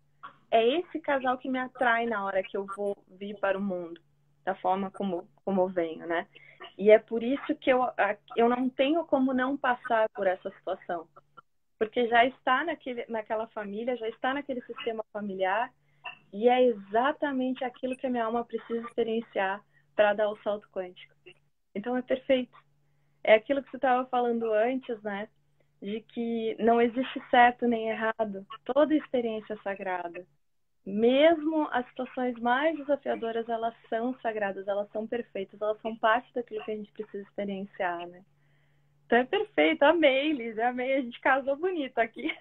é esse casal que me atrai na hora que eu vou vir para o mundo, da forma como eu venho, né? E é por isso que eu não tenho como não passar por essa situação. Porque já está naquela família, já está naquele sistema familiar, e é exatamente aquilo que a minha alma precisa experienciar para dar o salto quântico. Então é perfeito. É aquilo que você estava falando antes, né? De que não existe certo nem errado. Toda experiência é sagrada. Mesmo as situações mais desafiadoras, elas são sagradas, elas são perfeitas, elas são parte daquilo que a gente precisa experienciar, né? Então é perfeito, amei, Liz, amei, a gente casou bonito aqui.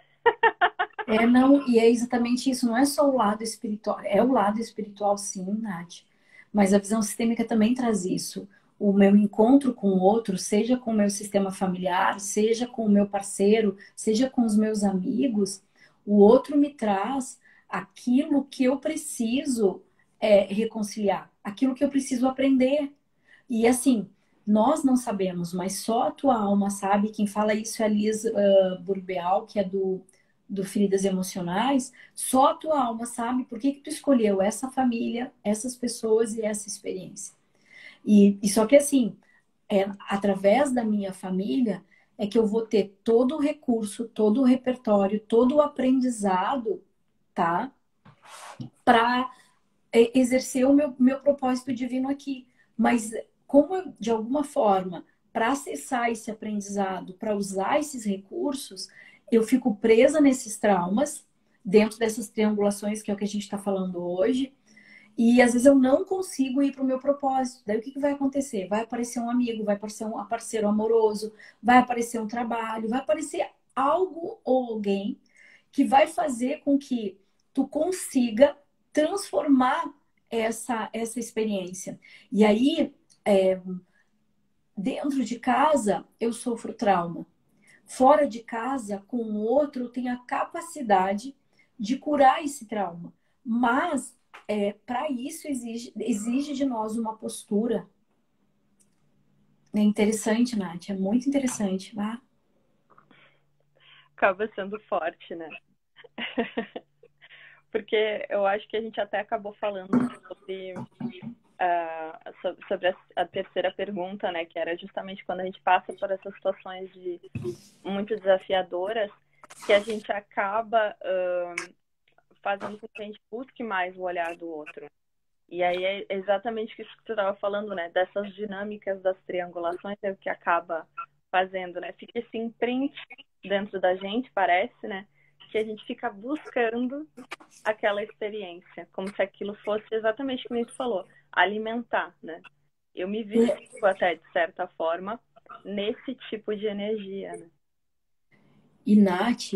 Não, e é exatamente isso, não é só o lado espiritual, é o lado espiritual sim, Nath, mas a visão sistêmica também traz isso. O meu encontro com o outro, seja com o meu sistema familiar, seja com o meu parceiro, seja com os meus amigos, o outro me traz aquilo que eu preciso reconciliar, aquilo que eu preciso aprender. E assim, nós não sabemos, mas só a tua alma sabe. Quem fala isso é a Liz Burbeal, que é do Feridas Emocionais. Só a tua alma sabe por que tu escolheu essa família, essas pessoas e essa experiência. E só que assim, através da minha família é que eu vou ter todo o recurso, todo o repertório, todo o aprendizado, tá? Para exercer o meu propósito divino aqui. Mas como de alguma forma, para acessar esse aprendizado, para usar esses recursos, eu fico presa nesses traumas, dentro dessas triangulações, que é o que a gente está falando hoje, e às vezes eu não consigo ir para o meu propósito. Daí o que vai acontecer? Vai aparecer um amigo, vai aparecer um parceiro amoroso, vai aparecer um trabalho, vai aparecer algo ou alguém que vai fazer com que tu consiga transformar essa experiência. E aí, dentro de casa, eu sofro trauma. Fora de casa, com o outro, eu tenho a capacidade de curar esse trauma. Mas, para isso, exige de nós uma postura. É interessante, Nath, é muito interessante. Ah. Acaba sendo forte, né? Porque eu acho que a gente até acabou falando sobre a terceira pergunta, né? Que era justamente quando a gente passa por essas situações muito desafiadoras, que a gente acaba fazendo com que a gente busque mais o olhar do outro. E aí é exatamente isso que você estava falando, né? Dessas dinâmicas das triangulações é o que acaba fazendo, né? Fica esse imprint dentro da gente, parece, né? Que a gente fica buscando aquela experiência, como se aquilo fosse exatamente como a gente falou, alimentar, né? Eu me visto até, de certa forma, nesse tipo de energia, né? E, Nath,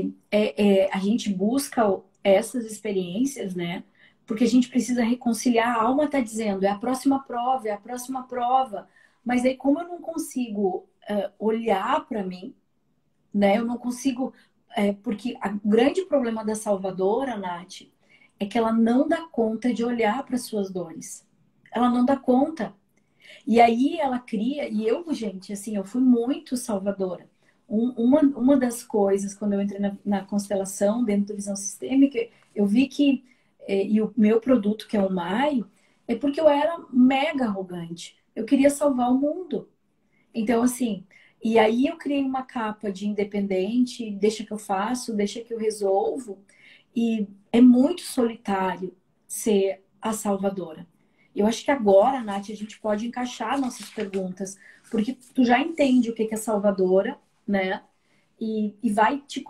a gente busca essas experiências, né? Porque a gente precisa reconciliar. A alma está dizendo, é a próxima prova, é a próxima prova. Mas aí, como eu não consigo olhar para mim, né? Eu não consigo. Porque o grande problema da salvadora, Nath, é que ela não dá conta de olhar para suas dores. Ela não dá conta. E aí ela cria, e eu, gente, assim, eu fui muito salvadora. Uma das coisas, quando eu entrei na constelação, dentro da visão sistêmica, eu vi que e o meu produto, que é o Mai, é porque eu era mega arrogante. Eu queria salvar o mundo. Então, assim, e aí eu criei uma capa de independente, deixa que eu faço, deixa que eu resolvo. E é muito solitário ser a salvadora. Eu acho que agora, Nath, a gente pode encaixar nossas perguntas, porque tu já entende o que é salvadora, né? E vai te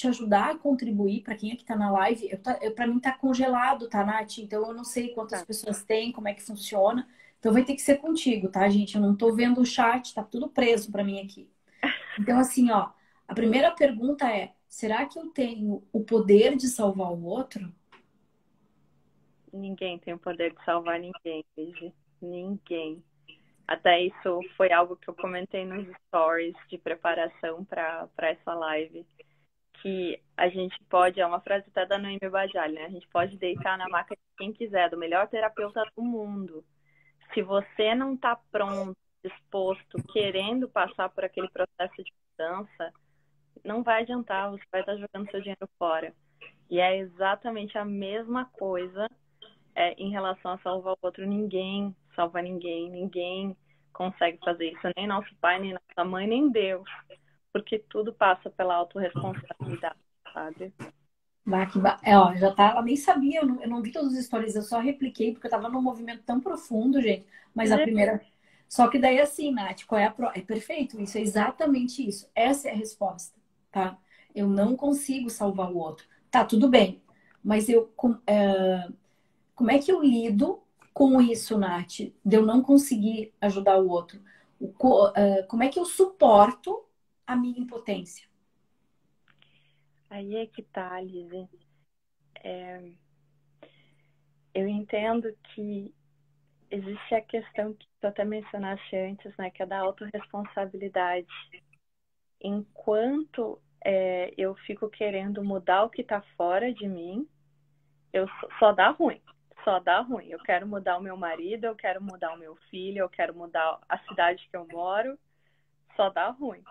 ajudar a contribuir para quem é que está na live. Para mim tá congelado, tá, Nath? Então eu não sei quantas Tá. pessoas tem, como é que funciona. Então vai ter que ser contigo, tá, gente? Eu não tô vendo o chat, tá tudo preso para mim aqui. Então, assim, ó, a primeira pergunta é: será que eu tenho o poder de salvar o outro? Ninguém tem o poder de salvar ninguém, Lizy. Ninguém. Até isso foi algo que eu comentei nos stories de preparação para essa live. Que a gente pode, é uma frase até da Noemi Bajali, né? A gente pode deitar na maca de quem quiser, do melhor terapeuta do mundo. Se você não está pronto, disposto, querendo passar por aquele processo de mudança, não vai adiantar, você vai estar jogando seu dinheiro fora. E é exatamente a mesma coisa em relação a salvar o outro. Ninguém salva ninguém, ninguém consegue fazer isso, nem nosso pai, nem nossa mãe, nem Deus, porque tudo passa pela autorresponsabilidade, sabe? Ó, já tá, ela nem sabia, eu não vi todas as histórias, eu só repliquei, porque eu tava num movimento tão profundo, gente. Mas a primeira. Só que daí, assim, Nath, qual é a É perfeito isso, é exatamente isso. Essa é a resposta, tá? Eu não consigo salvar o outro. Tá, tudo bem. Mas como é que eu lido com isso, Nath? De eu não conseguir ajudar o outro? Como é que eu suporto a minha impotência? Aí é que tá, Lizzie. Eu entendo que existe a questão que tu até mencionaste antes, né, que é da autorresponsabilidade. Enquanto eu fico querendo mudar o que tá fora de mim, só dá ruim. Só dá ruim. Eu quero mudar o meu marido, eu quero mudar o meu filho, eu quero mudar a cidade que eu moro, só dá ruim.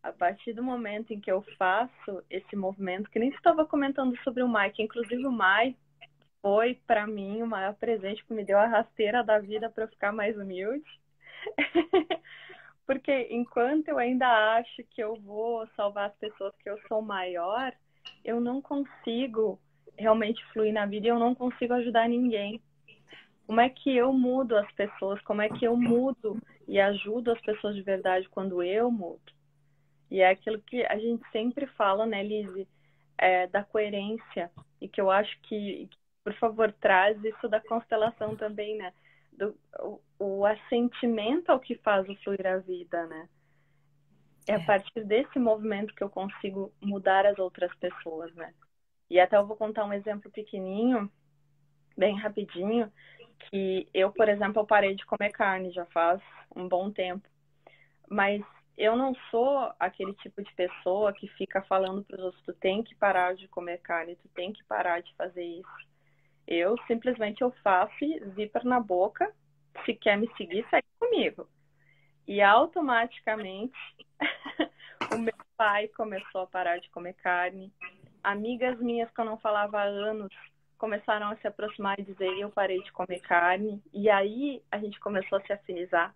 A partir do momento em que eu faço esse movimento, que nem estava comentando sobre o Mai, que inclusive o Mai foi, para mim, o maior presente que me deu a rasteira da vida para eu ficar mais humilde. Porque enquanto eu ainda acho que eu vou salvar as pessoas, que eu sou maior, eu não consigo realmente fluir na vida e eu não consigo ajudar ninguém. Como é que eu mudo as pessoas? Como é que eu mudo e ajudo as pessoas de verdade quando eu mudo? E é aquilo que a gente sempre fala, né, Lizzie, da coerência. E que eu acho que, por favor, traz isso da constelação também, né? O assentimento ao que faz o fluir a vida, né? É a partir desse movimento que eu consigo mudar as outras pessoas, né? E até eu vou contar um exemplo pequenininho, bem rapidinho, que eu, por exemplo, eu parei de comer carne já faz um bom tempo. Mas eu não sou aquele tipo de pessoa que fica falando para os outros, tu tem que parar de comer carne, tu tem que parar de fazer isso. Eu simplesmente eu faço zíper na boca, se quer me seguir, segue comigo. E automaticamente o meu pai começou a parar de comer carne. Amigas minhas que eu não falava há anos começaram a se aproximar e dizer eu parei de comer carne. E aí a gente começou a se afinizar.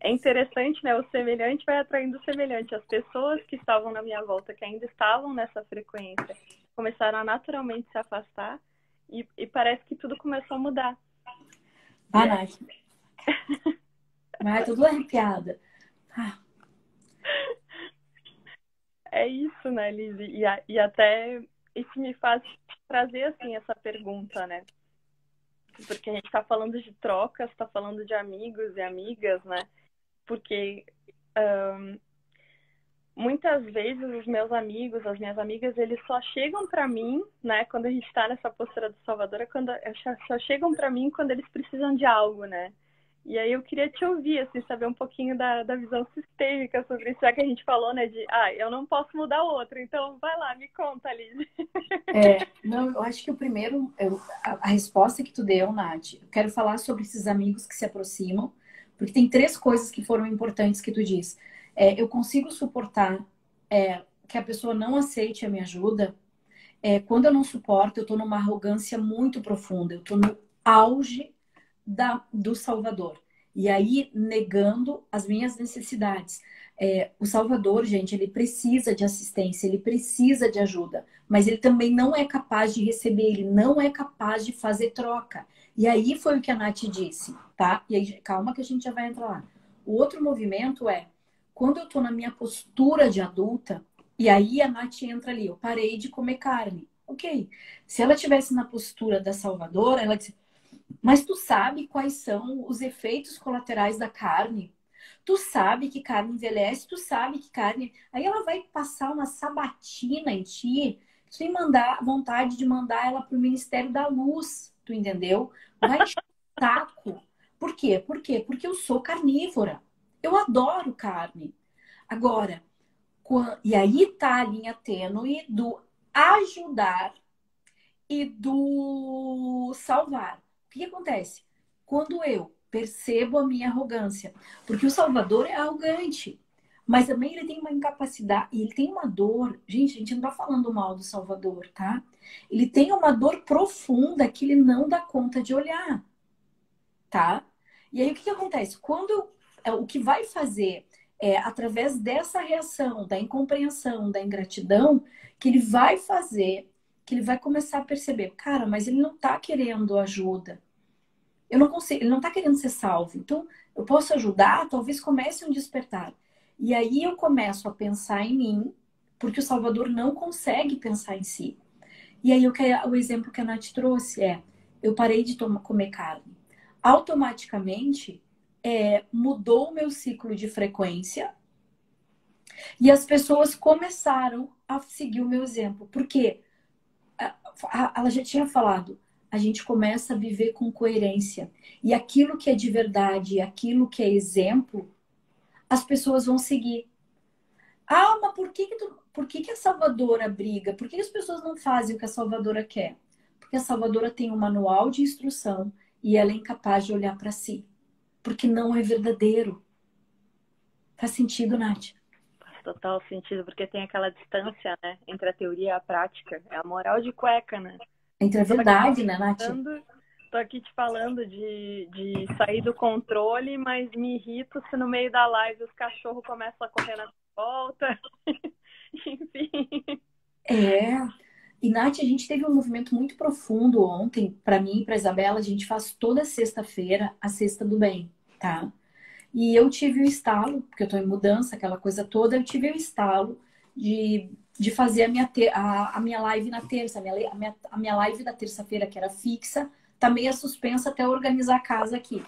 É interessante, né? O semelhante vai atraindo o semelhante. As pessoas que estavam na minha volta, que ainda estavam nessa frequência, começaram a naturalmente se afastar e parece que tudo começou a mudar. Ah, Nath. Ai, tô toda arrepiada. Ah. É isso, né, Lizzie? E até isso me faz trazer, assim, essa pergunta, né? Porque a gente tá falando de trocas, tá falando de amigos e amigas, né? Porque muitas vezes os meus amigos, as minhas amigas, eles só chegam para mim, né? Quando a gente está nessa postura do Salvador, só chegam para mim quando eles precisam de algo, né? E aí eu queria te ouvir, assim, saber um pouquinho da visão sistêmica sobre isso, já que a gente falou, né, de, eu não posso mudar o outro, então vai lá, me conta, Liz. Não, eu acho que o primeiro, a resposta que tu deu, Nath, eu quero falar sobre esses amigos que se aproximam, porque tem três coisas que foram importantes que tu disse. Eu consigo suportar que a pessoa não aceite a minha ajuda. quando eu não suporto, eu tô numa arrogância muito profunda. Eu tô no auge do Salvador. E aí, negando as minhas necessidades. O Salvador, gente, ele precisa de assistência, ele precisa de ajuda. Mas ele também não é capaz de receber, ele não é capaz de fazer troca. E aí foi o que a Nath disse, tá? E aí, calma que a gente já vai entrar lá. O outro movimento quando eu tô na minha postura de adulta, e aí a Nath entra ali, eu parei de comer carne. Ok. Se ela tivesse na postura da Salvadora, ela disse, mas tu sabe quais são os efeitos colaterais da carne? Tu sabe que carne envelhece, tu sabe que carne. Aí ela vai passar uma sabatina em ti, tu tem vontade de mandar ela pro Ministério da Luz, tu entendeu? Vai encher o saco. Por quê? Por quê? Porque eu sou carnívora. Eu adoro carne. Agora, e aí tá a linha tênue do ajudar e do salvar. O que acontece? Quando eu percebo a minha arrogância, porque o Salvador é arrogante, mas também ele tem uma incapacidade, e ele tem uma dor. Gente, a gente não tá falando mal do Salvador, tá? Ele tem uma dor profunda que ele não dá conta de olhar, tá? E aí o que acontece? O que vai fazer através dessa reação, da incompreensão, da ingratidão, que ele vai fazer, que ele vai começar a perceber, cara, mas ele não tá querendo ajuda. Eu não consigo, ele não tá querendo ser salvo. Então, eu posso ajudar, talvez comece um despertar. E aí eu começo a pensar em mim, porque o Salvador não consegue pensar em si. E aí o exemplo que a Nath trouxe eu parei de comer carne. Automaticamente, mudou o meu ciclo de frequência e as pessoas começaram a seguir o meu exemplo. Porque ela já tinha falado, a gente começa a viver com coerência. E aquilo que é de verdade, aquilo que é exemplo, as pessoas vão seguir. Ah, mas por que a Salvadora briga? Por que as pessoas não fazem o que a Salvadora quer? Porque a Salvadora tem um manual de instrução e ela é incapaz de olhar para si. Porque não é verdadeiro. Faz sentido, Nath? Faz total sentido, porque tem aquela distância, né, entre a teoria e a prática. É a moral de cueca, né? Entre a verdade, né, Nath? Tô aqui te falando de sair do controle, mas me irrito se no meio da live os cachorros começam a correr na volta. Enfim. E Nath, a gente teve um movimento muito profundo ontem, para mim e para Isabela, a gente faz toda sexta-feira a Sexta do Bem, tá? E eu tive o estalo, porque eu tô em mudança, aquela coisa toda, eu tive o estalo de fazer a minha live na terça, a minha live da terça-feira, que era fixa, tá meio suspensa até eu organizar a casa aqui.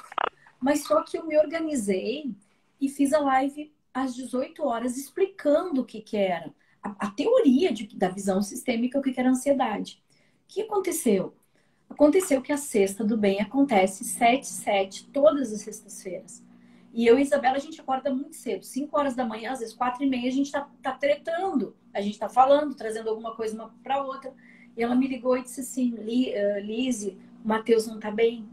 Mas só que eu me organizei e fiz a live às 18 horas explicando o que era. A teoria da visão sistêmica, o que era ansiedade. O que aconteceu? Aconteceu que a Sexta do Bem acontece 7/7, todas as sextas-feiras. E eu e Isabela, a gente acorda muito cedo, 5 horas da manhã, às vezes 4h30, a gente tá tretando. A gente tá falando, trazendo alguma coisa uma para outra. E ela me ligou e disse assim, Lise, o Matheus não tá bem.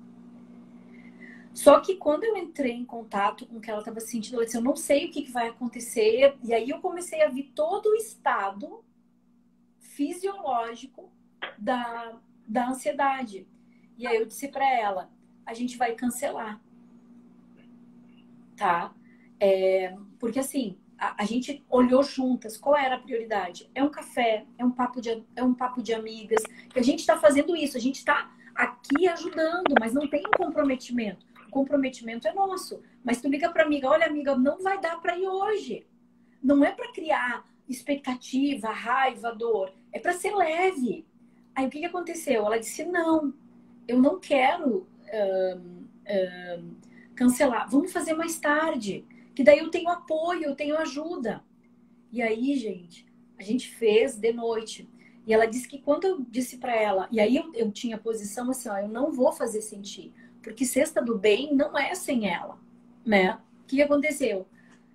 Só que quando eu entrei em contato com o que ela estava sentindo, ela disse, eu não sei o que vai acontecer. E aí eu comecei a ver todo o estado fisiológico da ansiedade. E aí eu disse para ela, a gente vai cancelar. Tá? Porque assim, a gente olhou juntas qual era a prioridade. É um café, é um papo de amigas. E a gente está fazendo isso, a gente está aqui ajudando, mas não tem um comprometimento. O comprometimento é nosso. Mas tu liga para amiga, olha amiga, não vai dar para ir hoje. Não é para criar expectativa, raiva, dor. É para ser leve. Aí o que aconteceu? Ela disse, não, eu não quero cancelar. Vamos fazer mais tarde. Que daí eu tenho apoio, eu tenho ajuda. E aí, gente, a gente fez de noite. E ela disse que quando eu disse para ela, e aí eu tinha a posição assim, ó, eu não vou fazer sem ti, porque Sexta do Bem não é sem ela, né? O que aconteceu?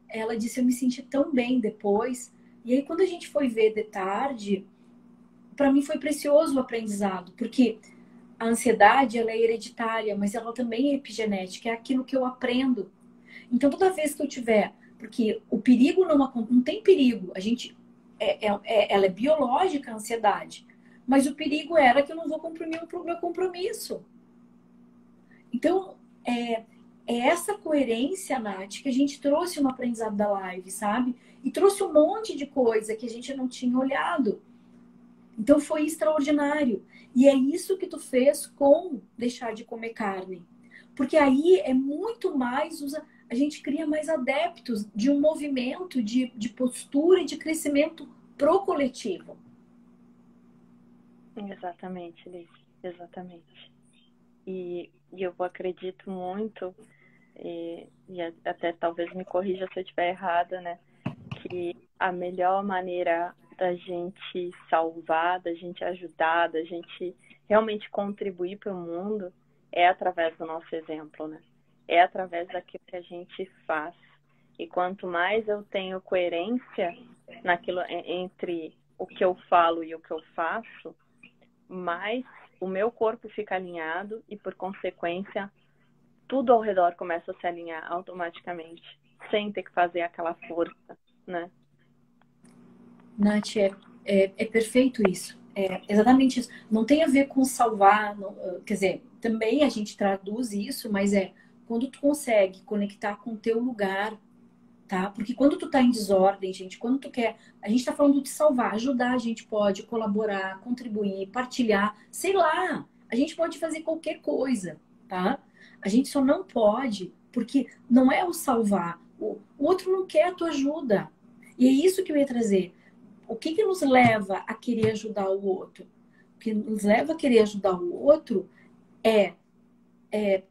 Ela disse, eu me senti tão bem depois. E aí quando a gente foi ver de tarde, para mim foi precioso o aprendizado, porque a ansiedade, ela é hereditária, mas ela também é epigenética, é aquilo que eu aprendo. Então toda vez que eu tiver, porque o perigo não tem perigo, a gente ela é biológica, a ansiedade. Mas o perigo era que eu não vou cumprir o meu compromisso. Então, é essa coerência, Nath, que a gente trouxe no aprendizado da live, sabe? E trouxe um monte de coisa que a gente não tinha olhado. Então, foi extraordinário. E é isso que tu fez com deixar de comer carne. Porque aí é muito mais... A gente cria mais adeptos de um movimento de postura e de crescimento pro coletivo. Exatamente, Liz. Exatamente. E eu acredito muito, e até talvez me corrija se eu estiver errada, né? Que a melhor maneira da gente salvar, da gente ajudar, da gente realmente contribuir para o mundo é através do nosso exemplo, né? É através daquilo que a gente faz. E quanto mais eu tenho coerência naquilo entre o que eu falo e o que eu faço, mais o meu corpo fica alinhado e, por consequência, tudo ao redor começa a se alinhar automaticamente, sem ter que fazer aquela força, né? Nath, é perfeito isso. É exatamente isso. Não tem a ver com salvar, não, quer dizer, também a gente traduz isso, mas quando tu consegue conectar com o teu lugar, tá? Porque quando tu tá em desordem, gente, quando tu quer, a gente tá falando de salvar, ajudar, a gente pode colaborar, contribuir, partilhar, sei lá, a gente pode fazer qualquer coisa, tá? A gente só não pode, porque não é o salvar, o outro não quer a tua ajuda. E é isso que eu ia trazer. O que nos leva a querer ajudar o outro? O que nos leva a querer ajudar o outro é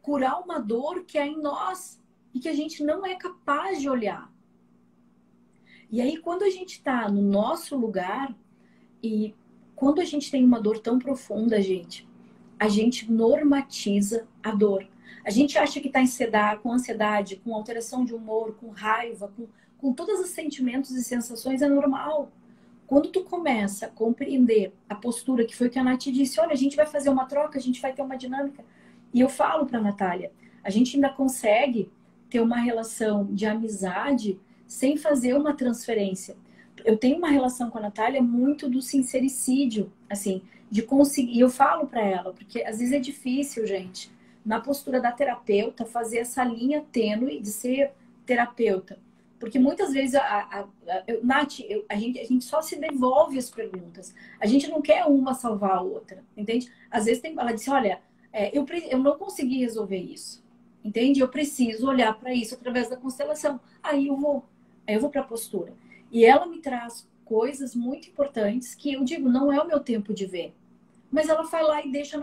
curar uma dor que há em nós e que a gente não é capaz de olhar. E aí, quando a gente está no nosso lugar e quando a gente tem uma dor tão profunda, a gente normatiza a dor. A gente acha que está com ansiedade, com alteração de humor, com raiva, com todos os sentimentos e sensações é normal. Quando tu começa a compreender a postura, que foi o que a Nath disse, olha, a gente vai fazer uma troca, a gente vai ter uma dinâmica. E eu falo para a Natália, a gente ainda consegue ter uma relação de amizade sem fazer uma transferência. Eu tenho uma relação com a Natália muito do sincericídio, assim, de conseguir. E eu falo para ela, porque às vezes é difícil, gente, na postura da terapeuta, fazer essa linha tênue de ser terapeuta. Porque muitas vezes, Nath, a gente só se devolve as perguntas. A gente não quer uma salvar a outra, entende? Às vezes ela disse, olha, eu não consegui resolver isso, entende? Eu preciso olhar para isso através da constelação. Aí eu vou para a postura. E ela me traz coisas muito importantes que eu digo, não é o meu tempo de ver. Mas ela vai lá e deixa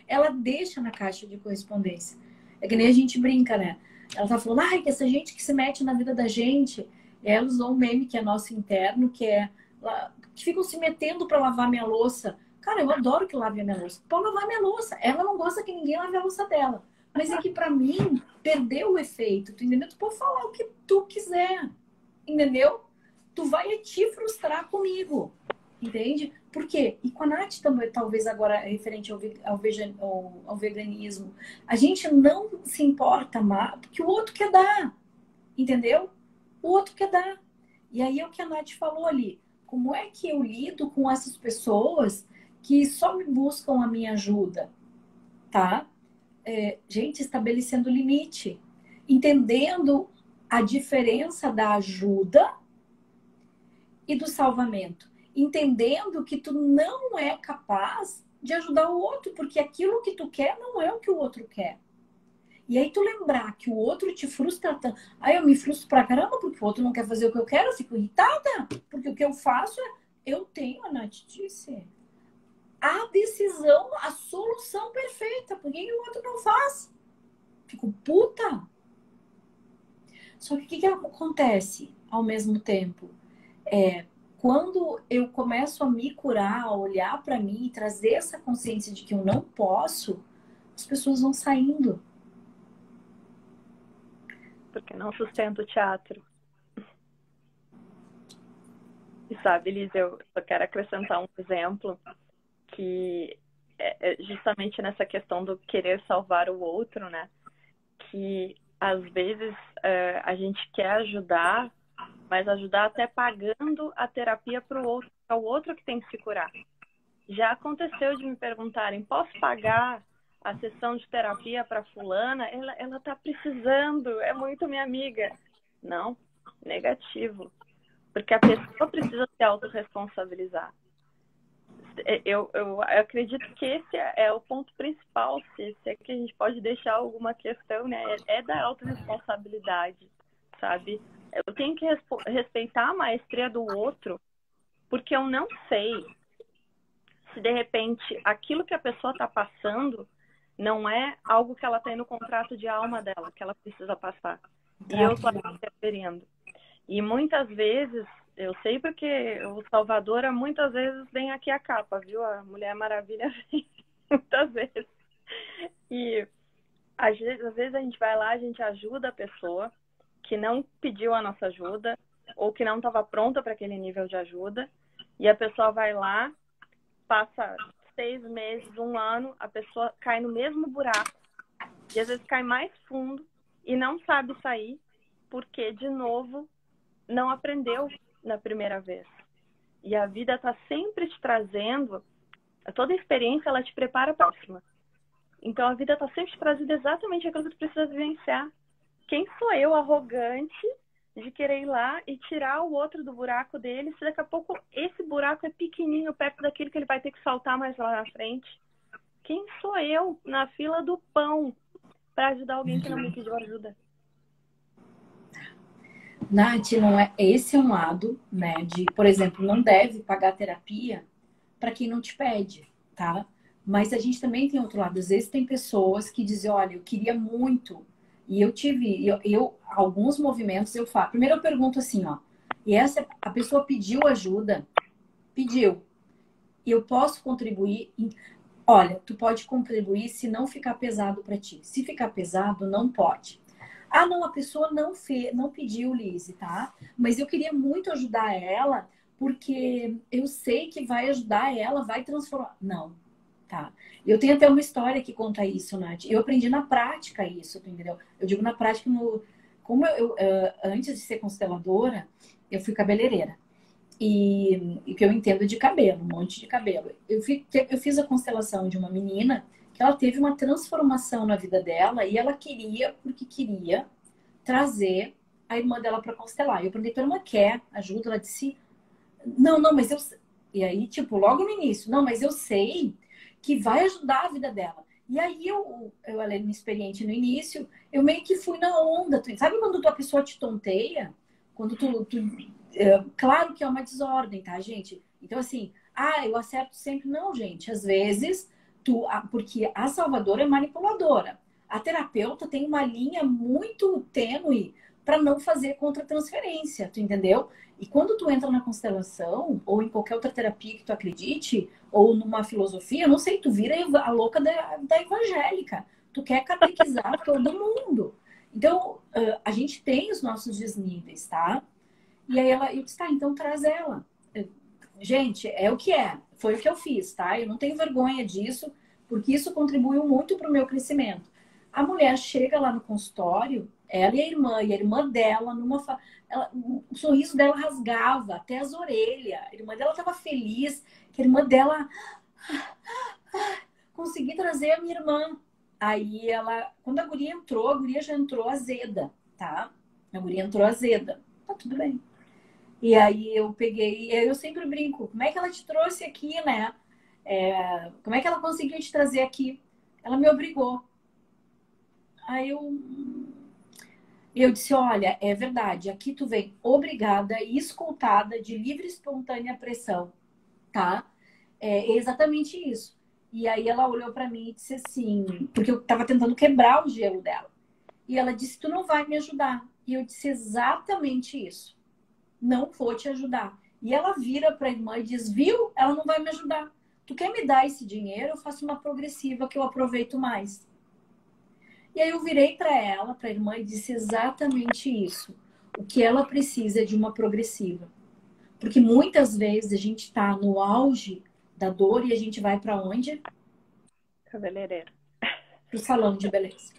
ela deixa na caixa de correspondência. É que nem a gente brinca, né? Ela tá falando, ai, que essa gente que se mete na vida da gente, ela usou um meme que é nosso interno, que ficam se metendo para lavar minha louça. Cara, eu adoro que lave a minha louça. Pode lavar minha louça. Ela não gosta que ninguém lave a louça dela. Mas é que para mim, perdeu o efeito, tu entendeu? Tu pode falar o que tu quiser, entendeu? Tu vai te frustrar comigo, entende? Por quê? E com a Nath também, talvez agora referente ao veganismo, a gente não se importa mais, porque o outro quer dar, entendeu? O outro quer dar. E aí é o que a Nath falou ali. Como é que eu lido com essas pessoas que só me buscam a minha ajuda, tá? Gente, estabelecendo limite, entendendo a diferença da ajuda e do salvamento, entendendo que tu não é capaz de ajudar o outro, porque aquilo que tu quer não é o que o outro quer. E aí tu lembrar que o outro te frustra tanto. Aí eu me frustro pra caramba porque o outro não quer fazer o que eu quero, eu fico irritada, porque o que eu faço eu tenho, a Nath disse, a decisão, a solução perfeita, por que o outro não faz? Fico puta. Só que o que acontece ao mesmo tempo? Quando eu começo a me curar, a olhar para mim e trazer essa consciência de que eu não posso, as pessoas vão saindo. Porque não sustenta o teatro. E sabe, Liz, eu quero acrescentar um exemplo que é justamente nessa questão do querer salvar o outro, né? Que às vezes a gente quer ajudar, mas ajudar até pagando a terapia para o outro, é o outro que tem que se curar. Já aconteceu de me perguntarem, posso pagar a sessão de terapia para fulana? Ela tá precisando, é muito minha amiga. Não, negativo. Porque a pessoa precisa se autorresponsabilizar. Eu acredito que esse é o ponto principal, se é que a gente pode deixar alguma questão, né? É da autorresponsabilidade, sabe? Eu tenho que respeitar a maestria do outro, porque eu não sei se de repente aquilo que a pessoa está passando não é algo que ela tem no contrato de alma dela, que ela precisa passar. E eu estou interferindo. E muitas vezes, eu sei porque o Salvador muitas vezes vem aqui a capa, viu? A Mulher Maravilha vem muitas vezes. E às vezes a gente vai lá, a gente ajuda a pessoa que não pediu a nossa ajuda ou que não estava pronta para aquele nível de ajuda. E a pessoa vai lá, passa 6 meses, 1 ano, a pessoa cai no mesmo buraco e às vezes cai mais fundo e não sabe sair porque, de novo, não aprendeu na primeira vez. E a vida está sempre te trazendo, toda experiência ela te prepara para a próxima. Então a vida está sempre te trazendo exatamente aquilo que tu precisa vivenciar. Quem sou eu, arrogante, de querer ir lá e tirar o outro do buraco dele, se daqui a pouco esse buraco é pequenininho perto daquilo que ele vai ter que saltar mais lá na frente? Quem sou eu na fila do pão para ajudar alguém que não me pediu ajuda? Nath, não é, esse é um lado, né, de, por exemplo, não deve pagar terapia para quem não te pede, tá? Mas a gente também tem outro lado. Às vezes tem pessoas que dizem, olha, eu queria muito. E eu tive, alguns movimentos eu faço. Primeiro eu pergunto assim, ó. E a pessoa pediu ajuda? Pediu. E eu posso contribuir? Olha, tu pode contribuir se não ficar pesado para ti. Se ficar pesado, não pode. Ah, não, a pessoa não pediu, Lise, tá? Mas eu queria muito ajudar ela, porque eu sei que vai ajudar ela, vai transformar. Não, tá? Eu tenho até uma história que conta isso, Nath. Eu aprendi na prática isso, tu entendeu? Eu digo na prática, como antes de ser consteladora, eu fui cabeleireira. E que eu entendo de cabelo, um monte de cabelo. Eu fiz a constelação de uma menina que ela teve uma transformação na vida dela e ela porque queria trazer a irmã dela para constelar. Eu perguntei, tua irmã quer ajuda? Ela disse, não, mas eu... E aí, tipo, logo no início, não, mas eu sei que vai ajudar a vida dela. E aí, ela era inexperiente no início, eu meio que fui na onda. Sabe quando a pessoa te tonteia? Quando claro que é uma desordem, tá, gente? Então, assim, eu acerto sempre. Não, gente, às vezes... porque a salvadora é manipuladora. A terapeuta tem uma linha muito tênue para não fazer contra-transferência, tu entendeu? E quando tu entra na constelação, ou em qualquer outra terapia que tu acredite, ou numa filosofia, eu não sei, tu vira a louca da evangélica. Tu quer catequizar todo mundo. Então, a gente tem os nossos desníveis, tá? E aí eu disse, tá, então traz ela. Gente, é o que é. Foi o que eu fiz, tá? Eu não tenho vergonha disso, porque isso contribuiu muito para o meu crescimento. A mulher chega lá no consultório, ela e a irmã dela, o sorriso dela rasgava até as orelhas. A irmã dela estava feliz, que a irmã dela consegui trazer a minha irmã. Aí quando a guria já entrou azeda, tá? A guria entrou azeda. Tá tudo bem. E aí eu sempre brinco, como é que ela te trouxe aqui, né? Como é que ela conseguiu te trazer aqui? Ela me obrigou. Aí eu disse, olha, é verdade, aqui tu vem obrigada e escoltada de livre e espontânea pressão, tá? É exatamente isso. E aí ela olhou para mim e disse assim, porque eu tava tentando quebrar o gelo dela. E ela disse, tu não vai me ajudar. E eu disse exatamente isso. Não vou te ajudar. E ela vira para a irmã e diz, viu? Ela não vai me ajudar. Tu quer me dar esse dinheiro? Eu faço uma progressiva que eu aproveito mais. E aí eu virei para ela, para a irmã, e disse exatamente isso. O que ela precisa é de uma progressiva. Porque muitas vezes a gente está no auge da dor e a gente vai para onde? Cabeleireiro. Para o salão de beleza.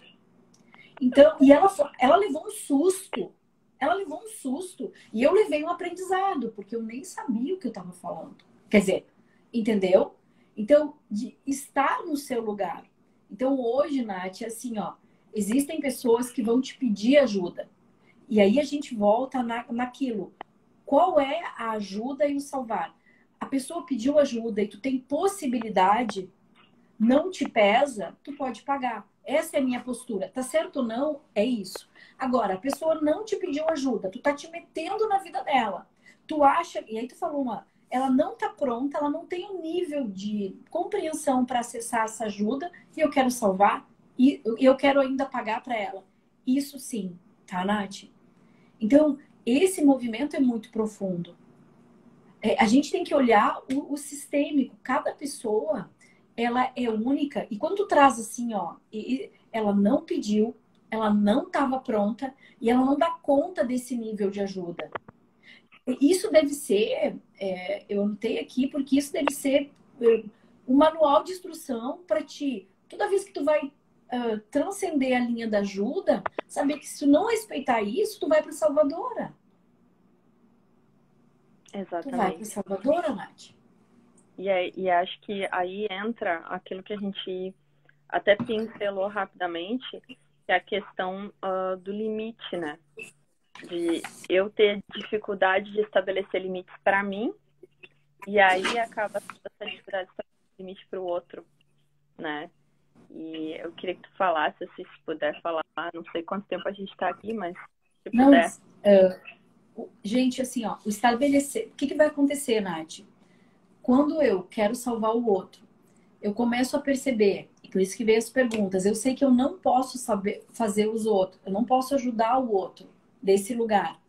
Então, e ela levou um susto. Ela levou um susto. E eu levei um aprendizado, porque eu nem sabia o que eu estava falando. Quer dizer, entendeu? Então, de estar no seu lugar. Então, hoje, Nath, assim, ó, existem pessoas que vão te pedir ajuda. E aí a gente volta naquilo. Qual é a ajuda e o salvar? A pessoa pediu ajuda e tu tem possibilidade, não te pesa, tu pode pagar. Essa é a minha postura. Tá certo ou não? É isso. Agora, a pessoa não te pediu ajuda, tu tá te metendo na vida dela. Tu acha, e aí tu falou ela não tá pronta, ela não tem um nível de compreensão para acessar essa ajuda e eu quero salvar e eu quero ainda pagar para ela. Isso sim, tá, Nath? Então, esse movimento é muito profundo. A gente tem que olhar o sistêmico. Cada pessoa, ela é única. E quando tu traz assim, ó, ela não pediu, ela não estava pronta e ela não dá conta desse nível de ajuda. Isso deve ser, eu anotei aqui, porque isso deve ser um manual de instrução para ti. Toda vez que tu vai transcender a linha da ajuda, saber que se tu não respeitar isso, tu vai para Salvadora. Exatamente. Tu vai para Salvadora, Nath? E acho que aí entra aquilo que a gente até pincelou rapidamente, que é a questão do limite, né? De eu ter dificuldade de estabelecer limites para mim, e aí acaba essa dificuldade de estabelecer limite para o outro, né? E eu queria que tu falasse, se puder falar, não sei quanto tempo a gente está aqui, mas se puder. Gente, assim, ó, o estabelecer. O que vai acontecer, Nath? Quando eu quero salvar o outro, eu começo a perceber, e por isso que veio as perguntas, eu sei que eu não posso saber fazer os outros, eu não posso ajudar o outro desse lugar.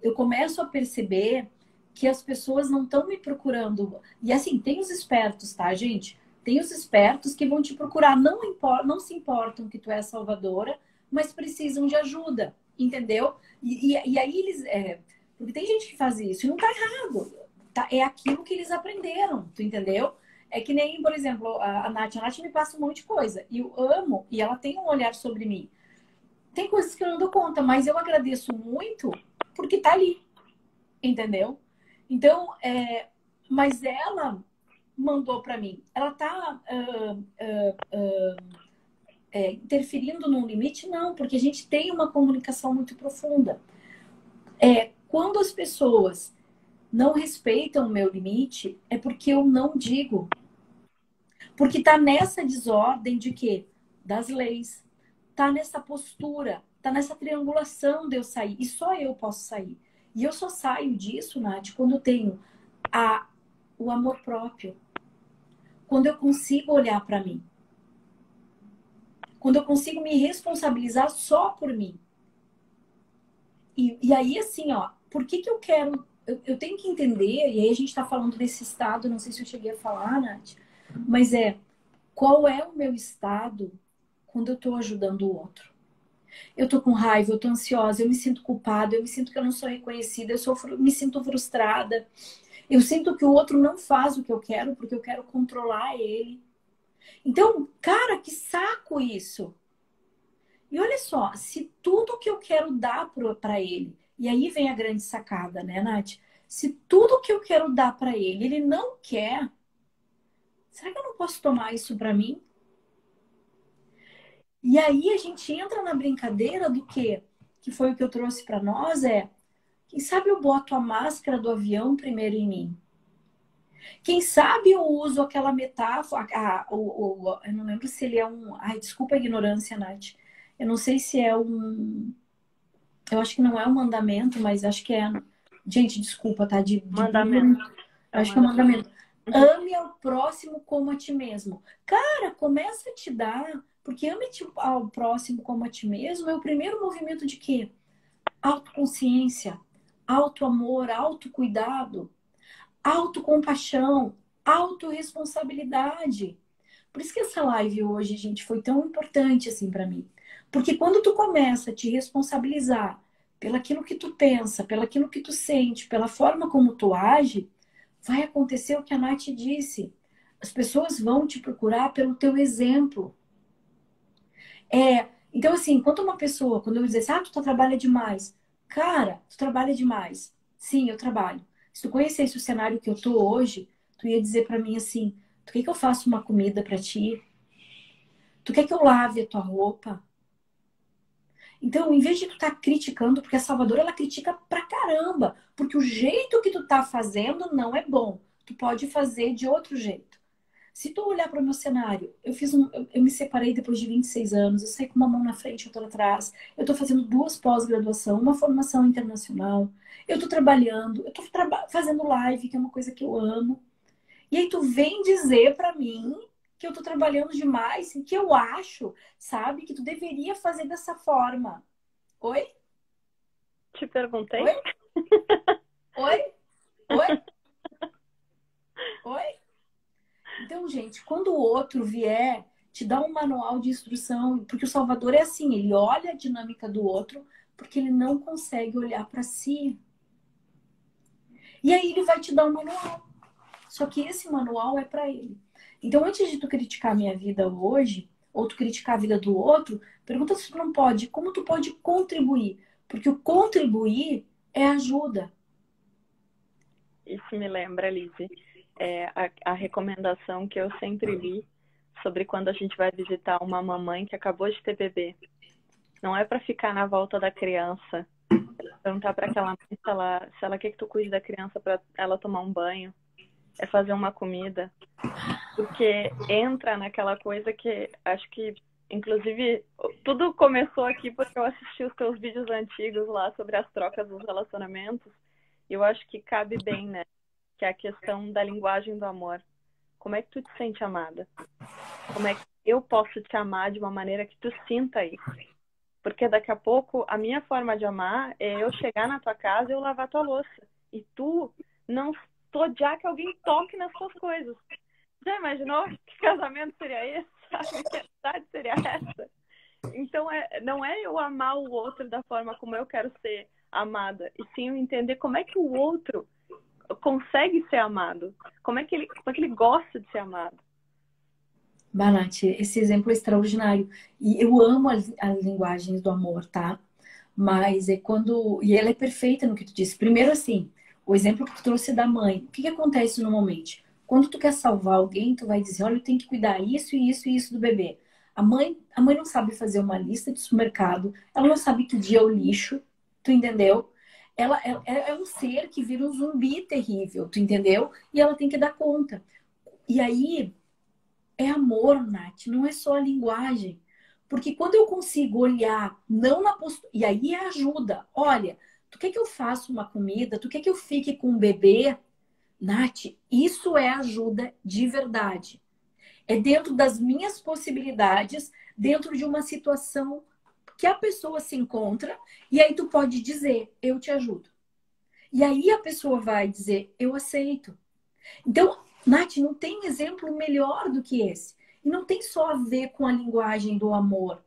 Eu começo a perceber que as pessoas não estão me procurando. E assim, tem os espertos, tá, gente? Tem os espertos que vão te procurar, não se importam que tu é salvadora, mas precisam de ajuda, entendeu? E aí eles... porque tem gente que faz isso e não tá errado. Tá? É aquilo que eles aprenderam, tu entendeu? É que nem, por exemplo, a Nath me passa um monte de coisa. E eu amo, e ela tem um olhar sobre mim. Tem coisas que eu não dou conta, mas eu agradeço muito porque tá ali, entendeu? Então, mas ela mandou para mim. Ela tá interferindo num limite? Não, porque a gente tem uma comunicação muito profunda. Quando as pessoas não respeitam o meu limite, é porque eu não digo. Porque tá nessa desordem de quê? Das leis. Tá nessa postura, tá nessa triangulação de eu sair. E só eu posso sair. E eu só saio disso, Nath, quando eu tenho o amor próprio. Quando eu consigo olhar para mim. Quando eu consigo me responsabilizar só por mim. E aí, assim, ó, por que eu quero... Eu tenho que entender, e aí a gente está falando desse estado, não sei se eu cheguei a falar, Nath, mas qual é o meu estado quando eu estou ajudando o outro? Eu estou com raiva, eu estou ansiosa, eu me sinto culpada, eu me sinto que eu não sou reconhecida, me sinto frustrada, eu sinto que o outro não faz o que eu quero porque eu quero controlar ele. Então, cara, que saco isso! E olha só, se tudo que eu quero dar para ele, e aí vem a grande sacada, né, Nath? Se tudo que eu quero dar para ele, ele não quer, será que eu não posso tomar isso para mim? E aí a gente entra na brincadeira do quê? Que foi o que eu trouxe para nós, quem sabe eu boto a máscara do avião primeiro em mim? Quem sabe eu uso aquela metáfora, eu não lembro se ele é um... Ai, desculpa a ignorância, Nath. Eu não sei se é um... Eu acho que não é um mandamento, mas acho que é... Gente, desculpa, tá? Mandamento. Acho que é um mandamento. Ame ao próximo como a ti mesmo. Cara, começa a te dar... Porque ame ao próximo como a ti mesmo é o primeiro movimento de quê? Autoconsciência, autoamor, autocuidado, autocompaixão, autorresponsabilidade. Por isso que essa live hoje, gente, foi tão importante assim para mim. Porque quando tu começa a te responsabilizar pelaquilo que tu pensa, pelaquilo que tu sente, pela forma como tu age, vai acontecer o que a Nath disse. As pessoas vão te procurar pelo teu exemplo. Então, assim, quando eu dizer assim, tu trabalha demais. Cara, tu trabalha demais. Sim, eu trabalho. Se tu conhecesse o cenário que eu tô hoje, tu ia dizer para mim assim, Tu quer que eu faça uma comida pra ti? Tu quer que eu lave a tua roupa? Então, em vez de tu estar criticando, porque a Salvador, ela critica pra caramba, porque o jeito que tu tá fazendo não é bom. Tu pode fazer de outro jeito. Se tu olhar para o meu cenário, eu me separei depois de 26 anos, eu saí com uma mão na frente e outra atrás. Eu estou fazendo 2 pós-graduação, uma formação internacional. Eu estou trabalhando, eu estou fazendo live, que é uma coisa que eu amo. E aí tu vem dizer para mim que eu estou trabalhando demais, e que eu acho, sabe, que tu deveria fazer dessa forma. Oi? Te perguntei? Oi? Oi? Oi? Oi? Então, gente, quando o outro vier te dar um manual de instrução, porque o Salvador é assim, ele olha a dinâmica do outro, porque ele não consegue olhar para si. E aí ele vai te dar um manual. Só que esse manual é para ele. Então, antes de tu criticar a minha vida hoje, ou tu criticar a vida do outro, pergunta se tu não pode, como tu pode contribuir? Porque o contribuir é ajuda. Isso me lembra, Lise, a recomendação que eu sempre li sobre quando a gente vai visitar uma mamãe que acabou de ter bebê. Não é para ficar na volta da criança, perguntar para aquela mãe se ela quer que tu cuide da criança para ela tomar um banho, é fazer uma comida, porque entra naquela coisa que acho que, inclusive, tudo começou aqui porque eu assisti os teus vídeos antigos lá sobre as trocas dos relacionamentos. Eu acho que cabe bem, né? Que é a questão da linguagem do amor. Como é que tu te sente amada? Como é que eu posso te amar de uma maneira que tu sinta isso? Porque daqui a pouco, a minha forma de amar é eu chegar na tua casa e eu lavar tua louça. E tu não odiar que alguém toque nas tuas coisas. Já imaginou que casamento seria esse? Que amizade seria essa? Então, não é eu amar o outro da forma como eu quero ser amada, e sim eu entender como é que o outro consegue ser amado, como é que ele gosta de ser amado. Nath, esse exemplo é extraordinário. E eu amo as linguagens do amor, tá? Mas é quando... E ela é perfeita no que tu disse. Primeiro, assim, o exemplo que tu trouxe da mãe. O que acontece normalmente? Quando tu quer salvar alguém, tu vai dizer, olha, eu tenho que cuidar isso, isso e isso do bebê. A mãe não sabe fazer uma lista de supermercado, ela não sabe que dia é o lixo, tu entendeu? Ela é um ser que vira um zumbi terrível, tu entendeu? E ela tem que dar conta. E aí, é amor, Nath, não é só a linguagem. Porque quando eu consigo olhar, não na postura. E aí é ajuda. Olha, tu quer que eu faça uma comida? Tu quer que eu fique com um bebê? Nath, isso é ajuda de verdade. É dentro das minhas possibilidades, dentro de uma situação que a pessoa se encontra, e aí tu pode dizer, eu te ajudo. E aí a pessoa vai dizer, eu aceito. Então, Nath, não tem exemplo melhor do que esse. E não tem só a ver com a linguagem do amor,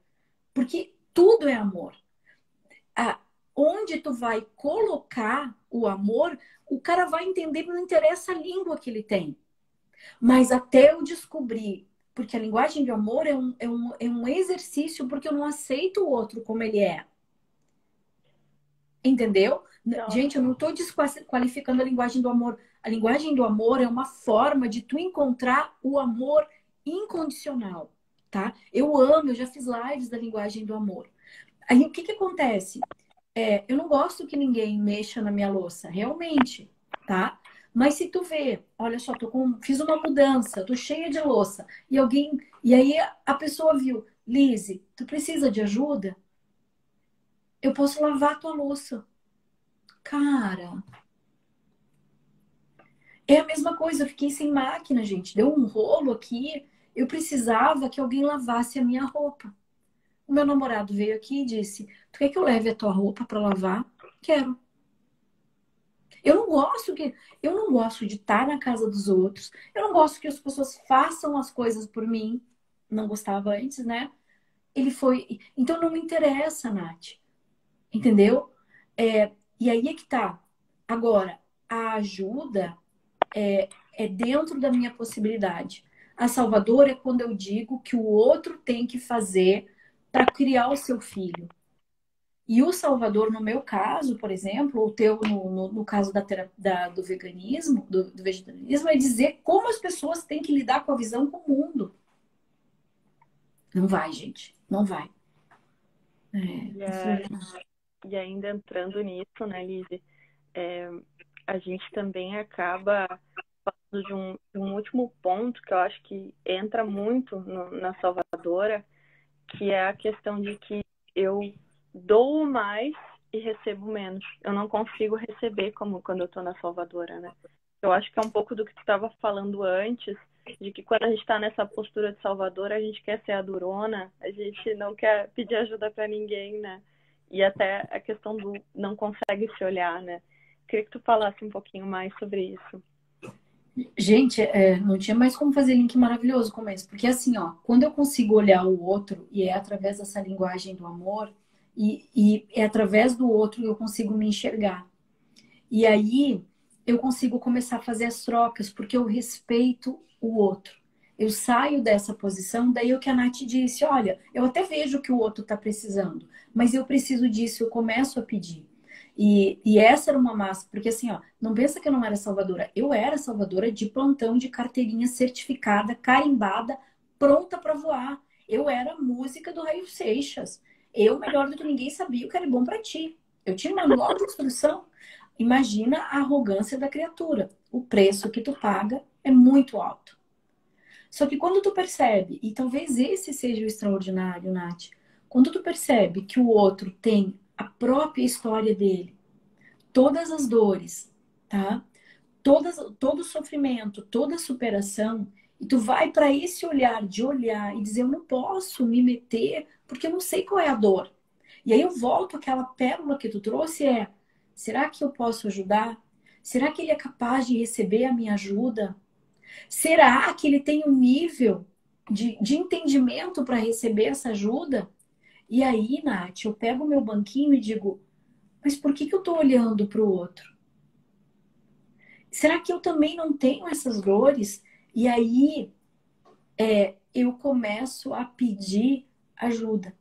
porque tudo é amor. Onde tu vai colocar o amor, o cara vai entender, não interessa a língua que ele tem. Mas até eu descobrir, porque a linguagem de amor é um exercício, porque eu não aceito o outro como ele é. Entendeu? Não. Gente, eu não estou desqualificando a linguagem do amor. A linguagem do amor é uma forma de tu encontrar o amor incondicional, tá? Eu amo, eu já fiz lives da linguagem do amor. Aí o que acontece? Eu não gosto que ninguém mexa na minha louça, realmente, tá? Mas se tu vê, olha só, fiz uma mudança, tô cheia de louça, e aí a pessoa viu, Lise, tu precisa de ajuda? Eu posso lavar a tua louça. Cara, é a mesma coisa, eu fiquei sem máquina, gente. Deu um rolo aqui, eu precisava que alguém lavasse a minha roupa. O meu namorado veio aqui e disse, tu quer que eu leve a tua roupa para lavar? Quero. Eu não gosto de estar na casa dos outros. Eu não gosto que as pessoas façam as coisas por mim. Não gostava antes, né? Ele foi. Então não me interessa, Nath. Entendeu? E aí é que tá. Agora, a ajuda é dentro da minha possibilidade. A Salvador é quando eu digo que o outro tem que fazer para criar o seu filho. E o Salvador, no meu caso, por exemplo, o teu no caso do veganismo, do vegetarianismo, é dizer como as pessoas têm que lidar com a visão com o mundo. Não vai, gente. Não vai. E, e ainda entrando nisso, né, Lizzie, a gente também acaba falando de um último ponto que eu acho que entra muito na Salvadora, que é a questão de que eu dou mais e recebo menos. Eu não consigo receber como quando eu estou na Salvadora, né? Eu acho que é um pouco do que tu estava falando antes, de que quando a gente está nessa postura de Salvador, a gente quer ser a durona, a gente não quer pedir ajuda para ninguém, né? E até a questão do não consegue se olhar, né? Queria que tu falasse um pouquinho mais sobre isso. Gente, não tinha mais como fazer link maravilhoso como esse. Porque assim, ó, quando eu consigo olhar o outro, e é através dessa linguagem do amor, e é através do outro que eu consigo me enxergar. E aí eu consigo começar a fazer as trocas, porque eu respeito o outro. Eu saio dessa posição, daí o que a Nath disse, olha, eu até vejo que o outro está precisando, mas eu preciso disso, eu começo a pedir. E essa era uma massa, porque assim, ó, não pensa que eu não era salvadora. Eu era salvadora de plantão, de carteirinha certificada, carimbada, pronta para voar. Eu era a música do Raio Seixas. Eu, melhor do que ninguém, sabia o que era bom para ti. Eu tinha manual de instrução. Imagina a arrogância da criatura. O preço que tu paga é muito alto. Só que quando tu percebe, e talvez esse seja o extraordinário, Nath, quando tu percebe que o outro tem a própria história dele, todas as dores, tá? Todo o sofrimento, toda a superação, e tu vai para esse olhar de olhar e dizer, eu não posso me meter porque eu não sei qual é a dor. E aí eu volto àquela pérola que tu trouxe, será que eu posso ajudar? Será que ele é capaz de receber a minha ajuda? Será que ele tem um nível de entendimento para receber essa ajuda? E aí, Nath, eu pego o meu banquinho e digo, mas por que eu estou olhando para o outro? Será que eu também não tenho essas dores? E aí eu começo a pedir ajuda.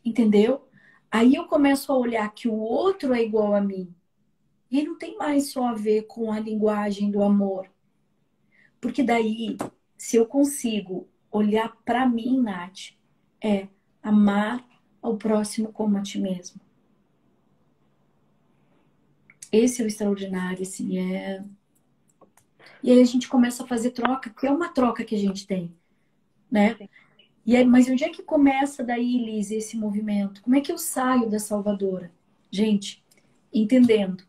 Entendeu? Aí eu começo a olhar que o outro é igual a mim. E não tem mais só a ver com a linguagem do amor. Porque daí, se eu consigo olhar para mim, Nath, é amar ao próximo como a ti mesmo. Esse é o extraordinário, assim, E aí a gente começa a fazer troca, que é uma troca que a gente tem, né? E aí, mas onde é que começa daí, Liz, esse movimento? Como é que eu saio da Salvadora? Gente, entendendo.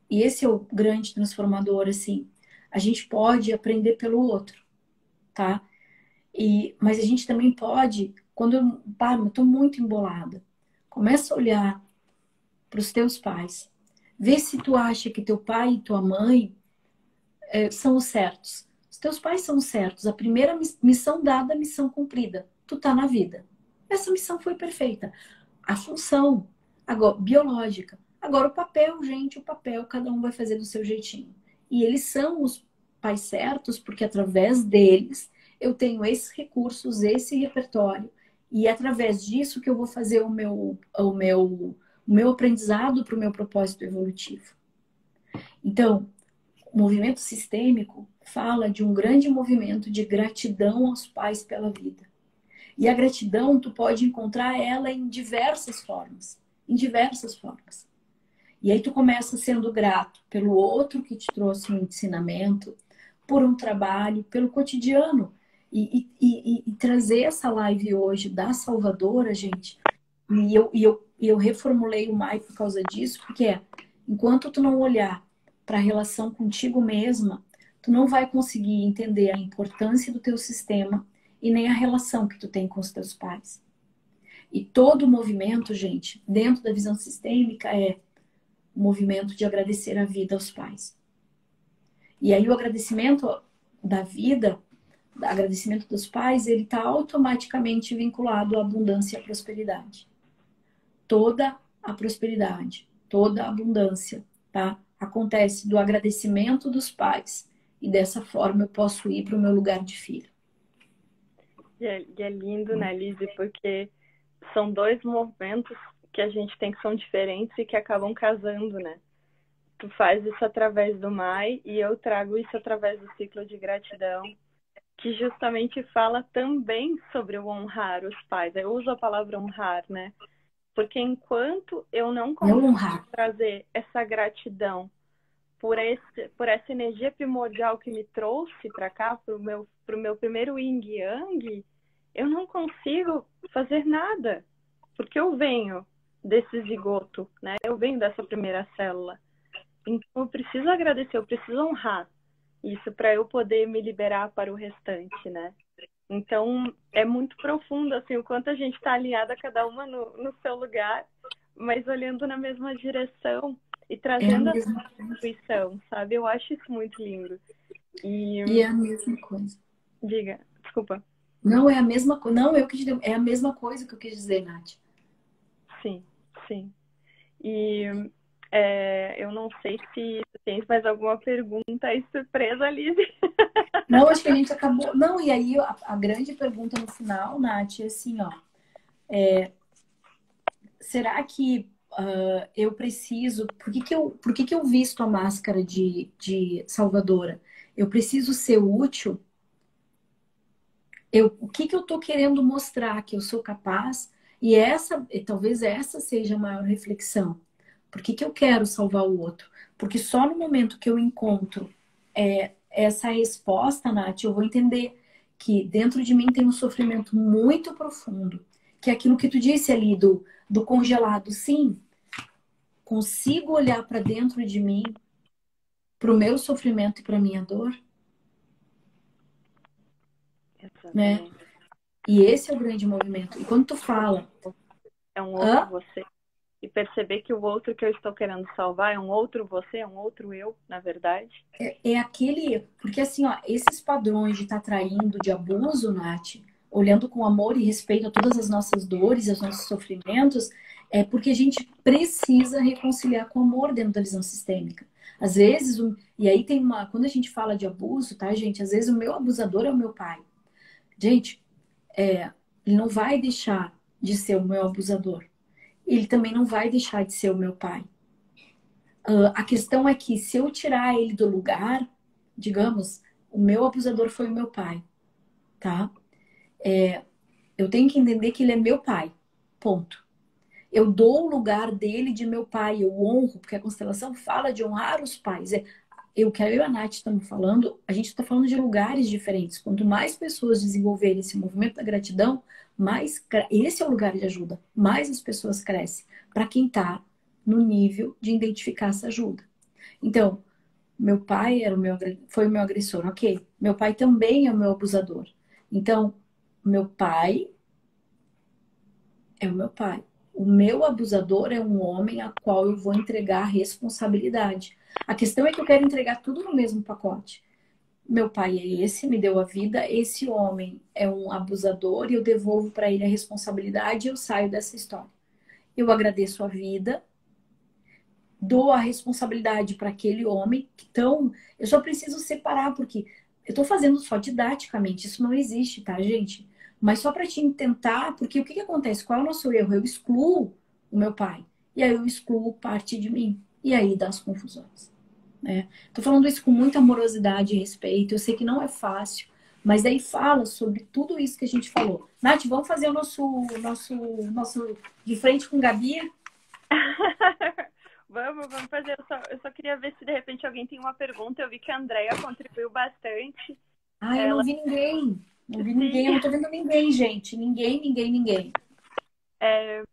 E esse é o grande transformador, assim. A gente pode aprender pelo outro, tá? Mas a gente também pode, quando eu tô muito embolada, começa a olhar para os teus pais. Vê se tu acha que teu pai e tua mãe são os certos. Os teus pais são os certos. A primeira missão dada, missão cumprida. Tu tá na vida. Essa missão foi perfeita. A função agora, biológica. Agora o papel, gente, o papel, cada um vai fazer do seu jeitinho. E eles são os pais certos, porque através deles eu tenho esses recursos, esse repertório. E é através disso que eu vou fazer o meu aprendizado para o meu propósito evolutivo. Então, o movimento sistêmico fala de um grande movimento de gratidão aos pais pela vida. E a gratidão, tu pode encontrar ela em diversas formas. Em diversas formas. E aí tu começa sendo grato pelo outro que te trouxe um ensinamento, por um trabalho, pelo cotidiano. E trazer essa live hoje da Salvadora, gente. E eu reformulei o Mai por causa disso, porque enquanto tu não olhar para a relação contigo mesma, tu não vai conseguir entender a importância do teu sistema e nem a relação que tu tem com os teus pais. E todo o movimento, gente, dentro da visão sistêmica o movimento de agradecer a vida aos pais. E aí o agradecimento da vida, o agradecimento dos pais, ele está automaticamente vinculado à abundância e à prosperidade. Toda a prosperidade, toda a abundância, tá? Acontece do agradecimento dos pais. E dessa forma eu posso ir para o meu lugar de filho. E é lindo, né, Lizzie? Porque são dois movimentos que a gente tem que são diferentes e que acabam casando, né? Tu faz isso através do Mai e eu trago isso através do ciclo de gratidão, que justamente fala também sobre o honrar os pais. Eu uso a palavra honrar, né? Porque enquanto eu não consigo honrar. trazer essa gratidão por essa energia primordial que me trouxe para cá, pro meu primeiro Yin Yang, eu não consigo fazer nada, porque eu venho desse zigoto, né? Eu venho dessa primeira célula. Então eu preciso agradecer, eu preciso honrar isso para eu poder me liberar para o restante, né? Então é muito profundo assim o quanto a gente está alinhada cada uma no seu lugar, mas olhando na mesma direção e trazendo a intuição, sabe? Eu acho isso muito lindo. E é a mesma coisa. Diga, desculpa. Não é a mesma coisa. Não, é a mesma coisa que eu quis dizer, Nath. Sim, sim. E eu não sei se tem mais alguma pergunta aí, surpresa, Liz. Não, acho que a gente acabou. Não, e aí a grande pergunta no final, Nath, é assim, ó. Será que eu preciso. Por que eu visto a máscara de salvadora? Eu preciso ser útil? O que eu estou querendo mostrar? Que eu sou capaz? E talvez essa seja a maior reflexão. Por que eu quero salvar o outro? Porque só no momento que eu encontro essa resposta, Nath, eu vou entender que dentro de mim tem um sofrimento muito profundo, que é aquilo que tu disse ali do congelado. Sim, consigo olhar para dentro de mim, para o meu sofrimento e para a minha dor, né? Exatamente. E esse é o grande movimento. E quando tu fala... É um outro você. E perceber que o outro que eu estou querendo salvar é um outro você, é um outro eu, na verdade. É aquele... Porque assim, ó, esses padrões de estar traindo, de abuso, Nath, olhando com amor e respeito a todas as nossas dores, os nossos sofrimentos, é porque a gente precisa reconciliar com amor dentro da visão sistêmica. Às vezes, e aí tem uma... Quando a gente fala de abuso, tá, gente? Às vezes o meu abusador é o meu pai. Gente, ele não vai deixar de ser o meu abusador. Ele também não vai deixar de ser o meu pai. A questão é que se eu tirar ele do lugar, digamos, o meu abusador foi o meu pai, tá? Eu tenho que entender que ele é meu pai, ponto. Eu dou o lugar dele de meu pai, eu honro, porque a constelação fala de honrar os pais. O que eu e a Nath estamos falando, a gente está falando de lugares diferentes. Quanto mais pessoas desenvolverem esse movimento da gratidão, mais esse é o lugar de ajuda, mais as pessoas crescem. Para quem está no nível de identificar essa ajuda. Então, meu pai foi o meu agressor, ok. Meu pai também é o meu abusador. Então, meu pai é o meu pai. O meu abusador é um homem a qual eu vou entregar a responsabilidade. A questão é que eu quero entregar tudo no mesmo pacote. Meu pai é esse, me deu a vida, esse homem é um abusador e eu devolvo para ele a responsabilidade e eu saio dessa história. Eu agradeço a vida, dou a responsabilidade para aquele homem, então eu só preciso separar, porque eu estou fazendo só didaticamente, isso não existe, tá, gente? Mas só para te tentar, porque o que acontece? Qual é o nosso erro? Eu excluo o meu pai, e aí eu excluo parte de mim, e aí dá as confusões. Né? Tô falando isso com muita amorosidade e respeito, eu sei que não é fácil, mas daí fala sobre tudo isso que a gente falou. Nath, vamos fazer o nosso de frente com Gabi? Vamos fazer. Eu só queria ver se de repente alguém tem uma pergunta. Eu vi que a Andrea contribuiu bastante. Eu não vi ninguém. Não vi ninguém, eu não tô vendo ninguém, gente. Ninguém.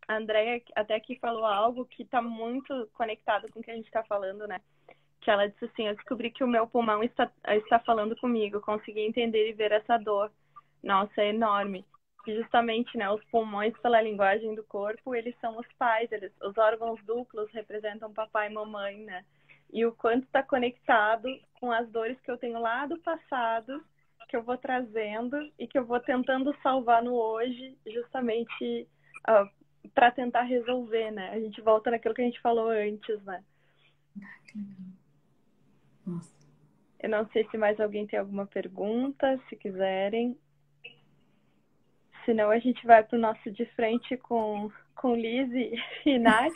A Andrea até aqui falou algo que está muito conectado com o que a gente está falando, né? Que ela disse assim, eu descobri que o meu pulmão está falando comigo. Consegui entender e ver essa dor. Nossa, é enorme. E justamente, né, os pulmões, pela linguagem do corpo, eles são os pais, os órgãos duplos representam papai e mamãe, né? E o quanto está conectado com as dores que eu tenho lá do passado, que eu vou trazendo e que eu vou tentando salvar no hoje, justamente para tentar resolver, né? A gente volta naquilo que a gente falou antes, né? Nossa. Eu não sei se mais alguém tem alguma pergunta, se quiserem. senão a gente vai pro nosso de frente com Liz e Nath.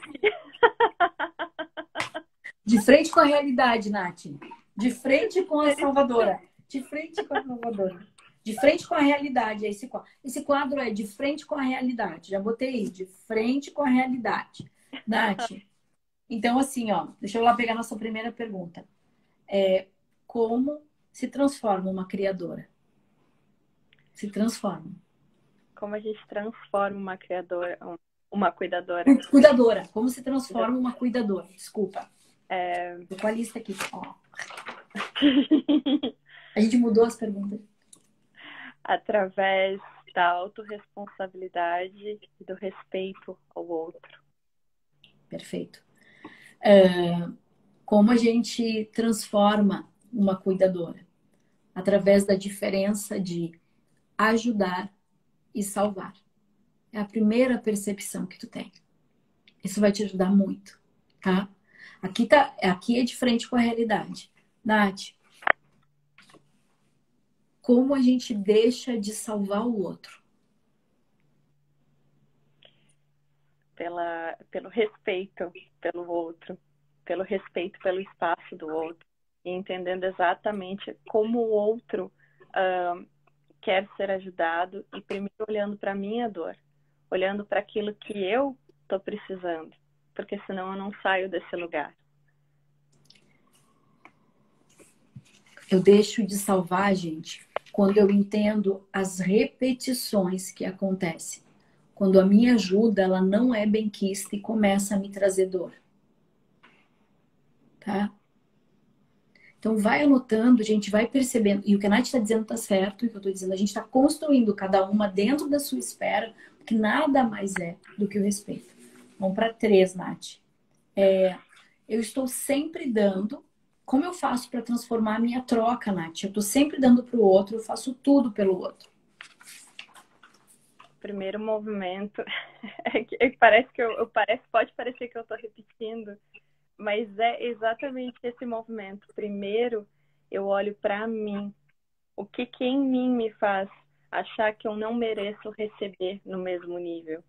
De frente com a realidade, Nath. De frente com a Salvadora. De frente com a Salvadora. De frente com a realidade. Esse quadro é de frente com a realidade. Já botei aí. De frente com a realidade. Nath. Então, assim, ó. Deixa eu lá pegar a nossa primeira pergunta. Como se transforma uma criadora? Se transforma. Como a gente transforma uma criadora, uma cuidadora. Cuidadora. Como se transforma uma cuidadora? Desculpa. Tô com a lista aqui. Ó. A gente mudou as perguntas. Através da autorresponsabilidade e do respeito ao outro. Perfeito. Como a gente transforma uma cuidadora? Através da diferença de ajudar e salvar. É a primeira percepção que tu tem. Isso vai te ajudar muito, tá? Aqui é de frente com a realidade. Nath, como a gente deixa de salvar o outro? Pelo respeito pelo outro, pelo respeito pelo espaço do outro, e entendendo exatamente como o outro quer ser ajudado, e primeiro olhando para a minha dor, olhando para aquilo que eu estou precisando, porque senão eu não saio desse lugar. Eu deixo de salvar, gente, quando eu entendo as repetições que acontecem. Quando a minha ajuda, ela não é benquista e começa a me trazer dor. Tá? Então, vai anotando, gente, vai percebendo. E o que a Nath está dizendo está certo, e o que eu estou dizendo, a gente está construindo cada uma dentro da sua esfera, que nada mais é do que o respeito. Vamos para 3, Nath. Eu estou sempre dando. Como eu faço para transformar a minha troca, Nath? Eu estou sempre dando para o outro, eu faço tudo pelo outro. Primeiro movimento é que parece que pode parecer que eu estou repetindo, mas é exatamente esse movimento. Primeiro, eu olho para mim. O que em mim me faz achar que eu não mereço receber no mesmo nível?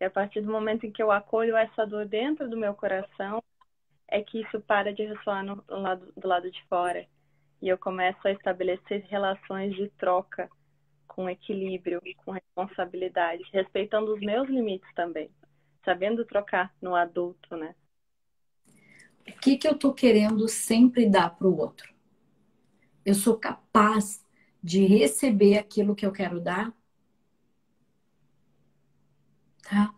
E a partir do momento em que eu acolho essa dor dentro do meu coração, é que isso para de ressoar do lado de fora. E eu começo a estabelecer relações de troca com equilíbrio, com responsabilidade, respeitando os meus limites também. Sabendo trocar no adulto, né? O que eu tô querendo sempre dar pro outro? Eu sou capaz de receber aquilo que eu quero dar? Tá?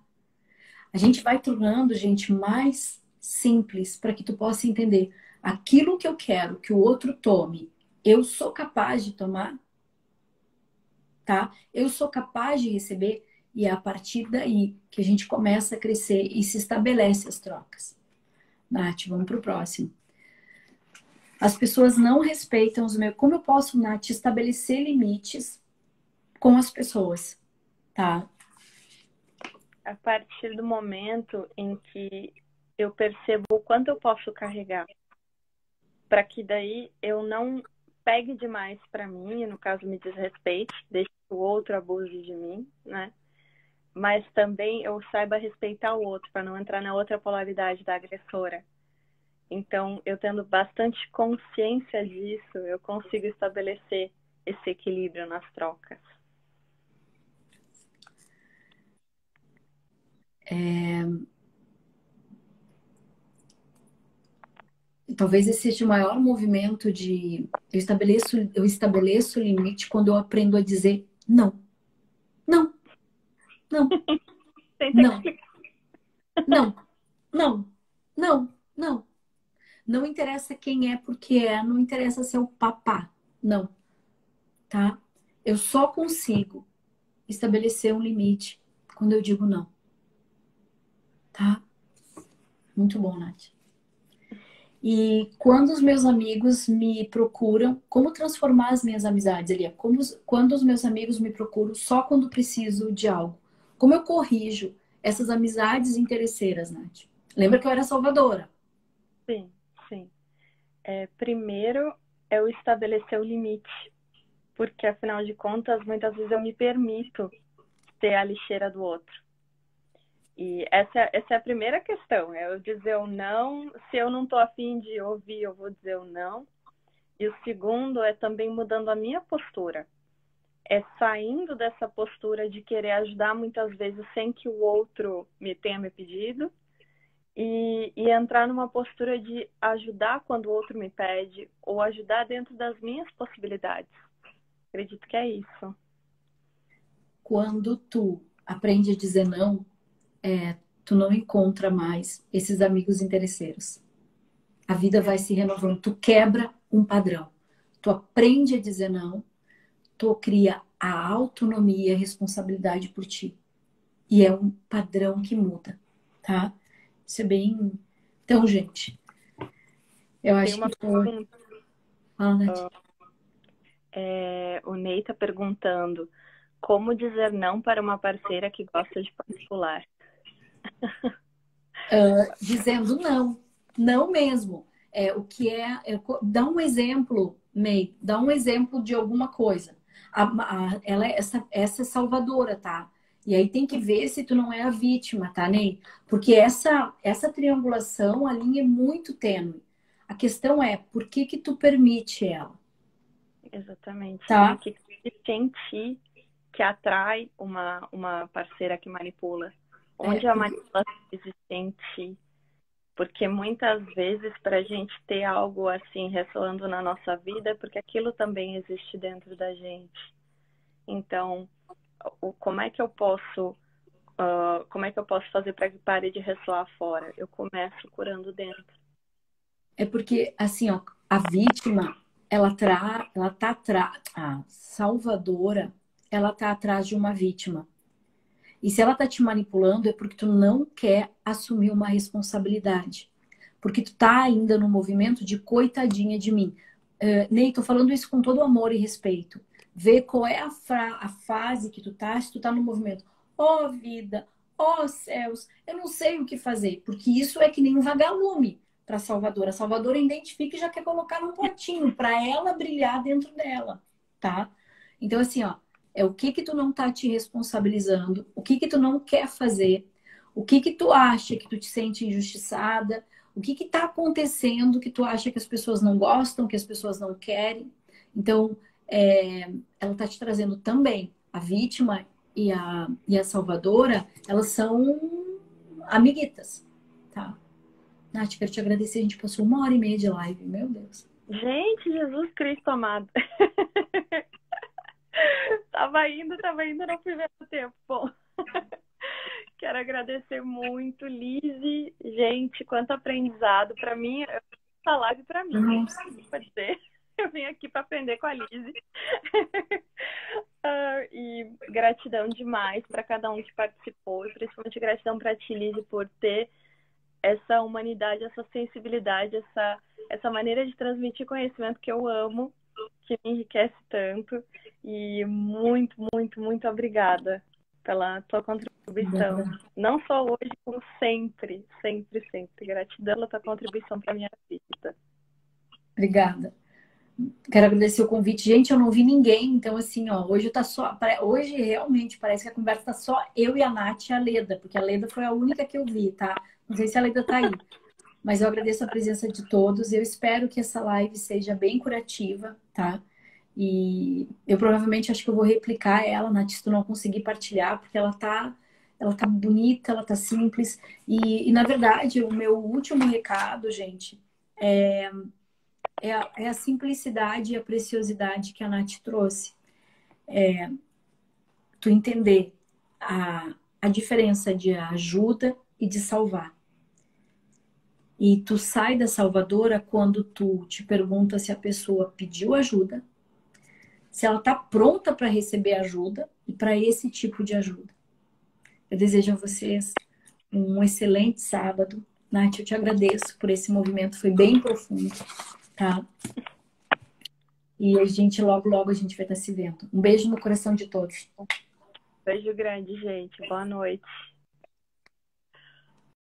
A gente vai tornando, gente, mais simples para que tu possa entender. Aquilo que eu quero que o outro tome, eu sou capaz de tomar? Tá? Eu sou capaz de receber? E é a partir daí que a gente começa a crescer e se estabelece as trocas. Nath, vamos pro próximo. As pessoas não respeitam os meus... Como eu posso, Nath, estabelecer limites com as pessoas? Tá? A partir do momento em que eu percebo o quanto eu posso carregar, para que daí eu não pegue demais para mim, no caso me desrespeite, deixe que o outro abuse de mim, né? Mas também eu saiba respeitar o outro, para não entrar na outra polaridade da agressora. Então, eu tendo bastante consciência disso, eu consigo estabelecer esse equilíbrio nas trocas. Talvez esse seja o maior movimento de... Eu estabeleço o limite quando eu aprendo a dizer não. Não. Não. Não. Não. Não. Não. Não. Não interessa quem é, porque é. Não interessa se é o papá. Não. Tá? Eu só consigo estabelecer um limite quando eu digo não. Tá? Muito bom, Nath. E quando os meus amigos me procuram, como transformar as minhas amizades, Elia? Quando os meus amigos me procuram só quando preciso de algo? Como eu corrijo essas amizades interesseiras, Nath? Lembra que eu era salvadora? Sim, sim. Primeiro, eu estabelecer o limite, porque afinal de contas, muitas vezes eu me permito ser a lixeira do outro. E essa é a primeira questão, é eu dizer o não. Se eu não estou afim de ouvir, eu vou dizer o não. E o segundo é também mudando a minha postura. É saindo dessa postura de querer ajudar muitas vezes sem que o outro tenha me pedido. E entrar numa postura de ajudar quando o outro me pede, ou ajudar dentro das minhas possibilidades. Acredito que é isso. Quando tu aprende a dizer não, tu não encontra mais esses amigos interesseiros. A vida vai se renovando. Tu quebra um padrão. Tu aprende a dizer não, tu cria a autonomia e a responsabilidade por ti. E é um padrão que muda, tá? Isso é bem... Então, gente, eu acho que foi... Fala, Nath. O Ney tá perguntando como dizer não para uma parceira que gosta de particular. Dizendo não. Não mesmo. Dá um exemplo, Ney. Dá um exemplo de alguma coisa. Ela essa é salvadora, tá? E aí tem que ver se tu não é a vítima, tá, Ney? Porque essa triangulação, a linha é muito tênue. A questão é, por que que tu permite ela? Exatamente. Tá? O que sente que atrai uma parceira que manipula? Onde a manipulação existente? Porque muitas vezes, para a gente ter algo assim ressoando na nossa vida, é porque aquilo também existe dentro da gente. Então, como é que eu posso fazer para que pare de ressoar fora? Eu começo curando dentro. É porque, assim, ó, a vítima, a salvadora, ela tá atrás de uma vítima. E se ela tá te manipulando, é porque tu não quer assumir uma responsabilidade. Porque tu tá ainda no movimento de coitadinha de mim. Ney, tô falando isso com todo amor e respeito. Vê qual é a fase que tu tá, se tu tá no movimento. Ó vida, ó céus, eu não sei o que fazer. Porque isso é que nem um vagalume para Salvador. A Salvadora identifica e já quer colocar num potinho para ela brilhar dentro dela, tá? Então, assim, ó, é o que que tu não tá te responsabilizando, o que que tu não quer fazer, o que que tu acha que tu te sente injustiçada, o que que tá acontecendo que tu acha que as pessoas não gostam, que as pessoas não querem. Então, ela tá te trazendo também a vítima e a salvadora, elas são amiguitas, tá? Nath, quero te agradecer, a gente passou 1h30 de live, meu Deus. Gente, Jesus Cristo amado. Tava indo, não fui ver o tempo. Bom, quero agradecer muito, Lizzy. Gente, quanto aprendizado. Para mim, essa live para mim. Pode ser. Eu vim aqui para aprender com a Lizzy. E gratidão demais para cada um que participou. E principalmente gratidão para ti, Lizzy, por ter essa humanidade, essa sensibilidade, essa maneira de transmitir conhecimento que eu amo, que me enriquece tanto. E muito, muito, muito obrigada pela tua contribuição. Não só hoje, como sempre, sempre, sempre. Gratidão pela tua contribuição para a minha vida. Obrigada. Quero agradecer o convite. Gente, eu não vi ninguém, então assim, ó, hoje realmente parece que a conversa tá só eu e a Nath e a Leda, porque a Leda foi a única que eu vi, tá? Não sei se a Leda tá aí. Mas eu agradeço a presença de todos. Eu espero que essa live seja bem curativa, tá? E eu provavelmente acho que eu vou replicar ela, Nath, se tu não conseguir partilhar, porque ela tá bonita, ela tá simples. E na verdade, o meu último recado, gente, é a simplicidade e a preciosidade que a Nath trouxe. Tu entender a diferença de ajuda e de salvar. E tu sai da salvadora quando tu te pergunta se a pessoa pediu ajuda, se ela está pronta para receber ajuda e para esse tipo de ajuda. Eu desejo a vocês um excelente sábado. Nath, eu te agradeço por esse movimento, foi bem profundo, tá? E a gente, logo, logo, a gente vai estar se vendo. Um beijo no coração de todos. Beijo grande, gente. Boa noite.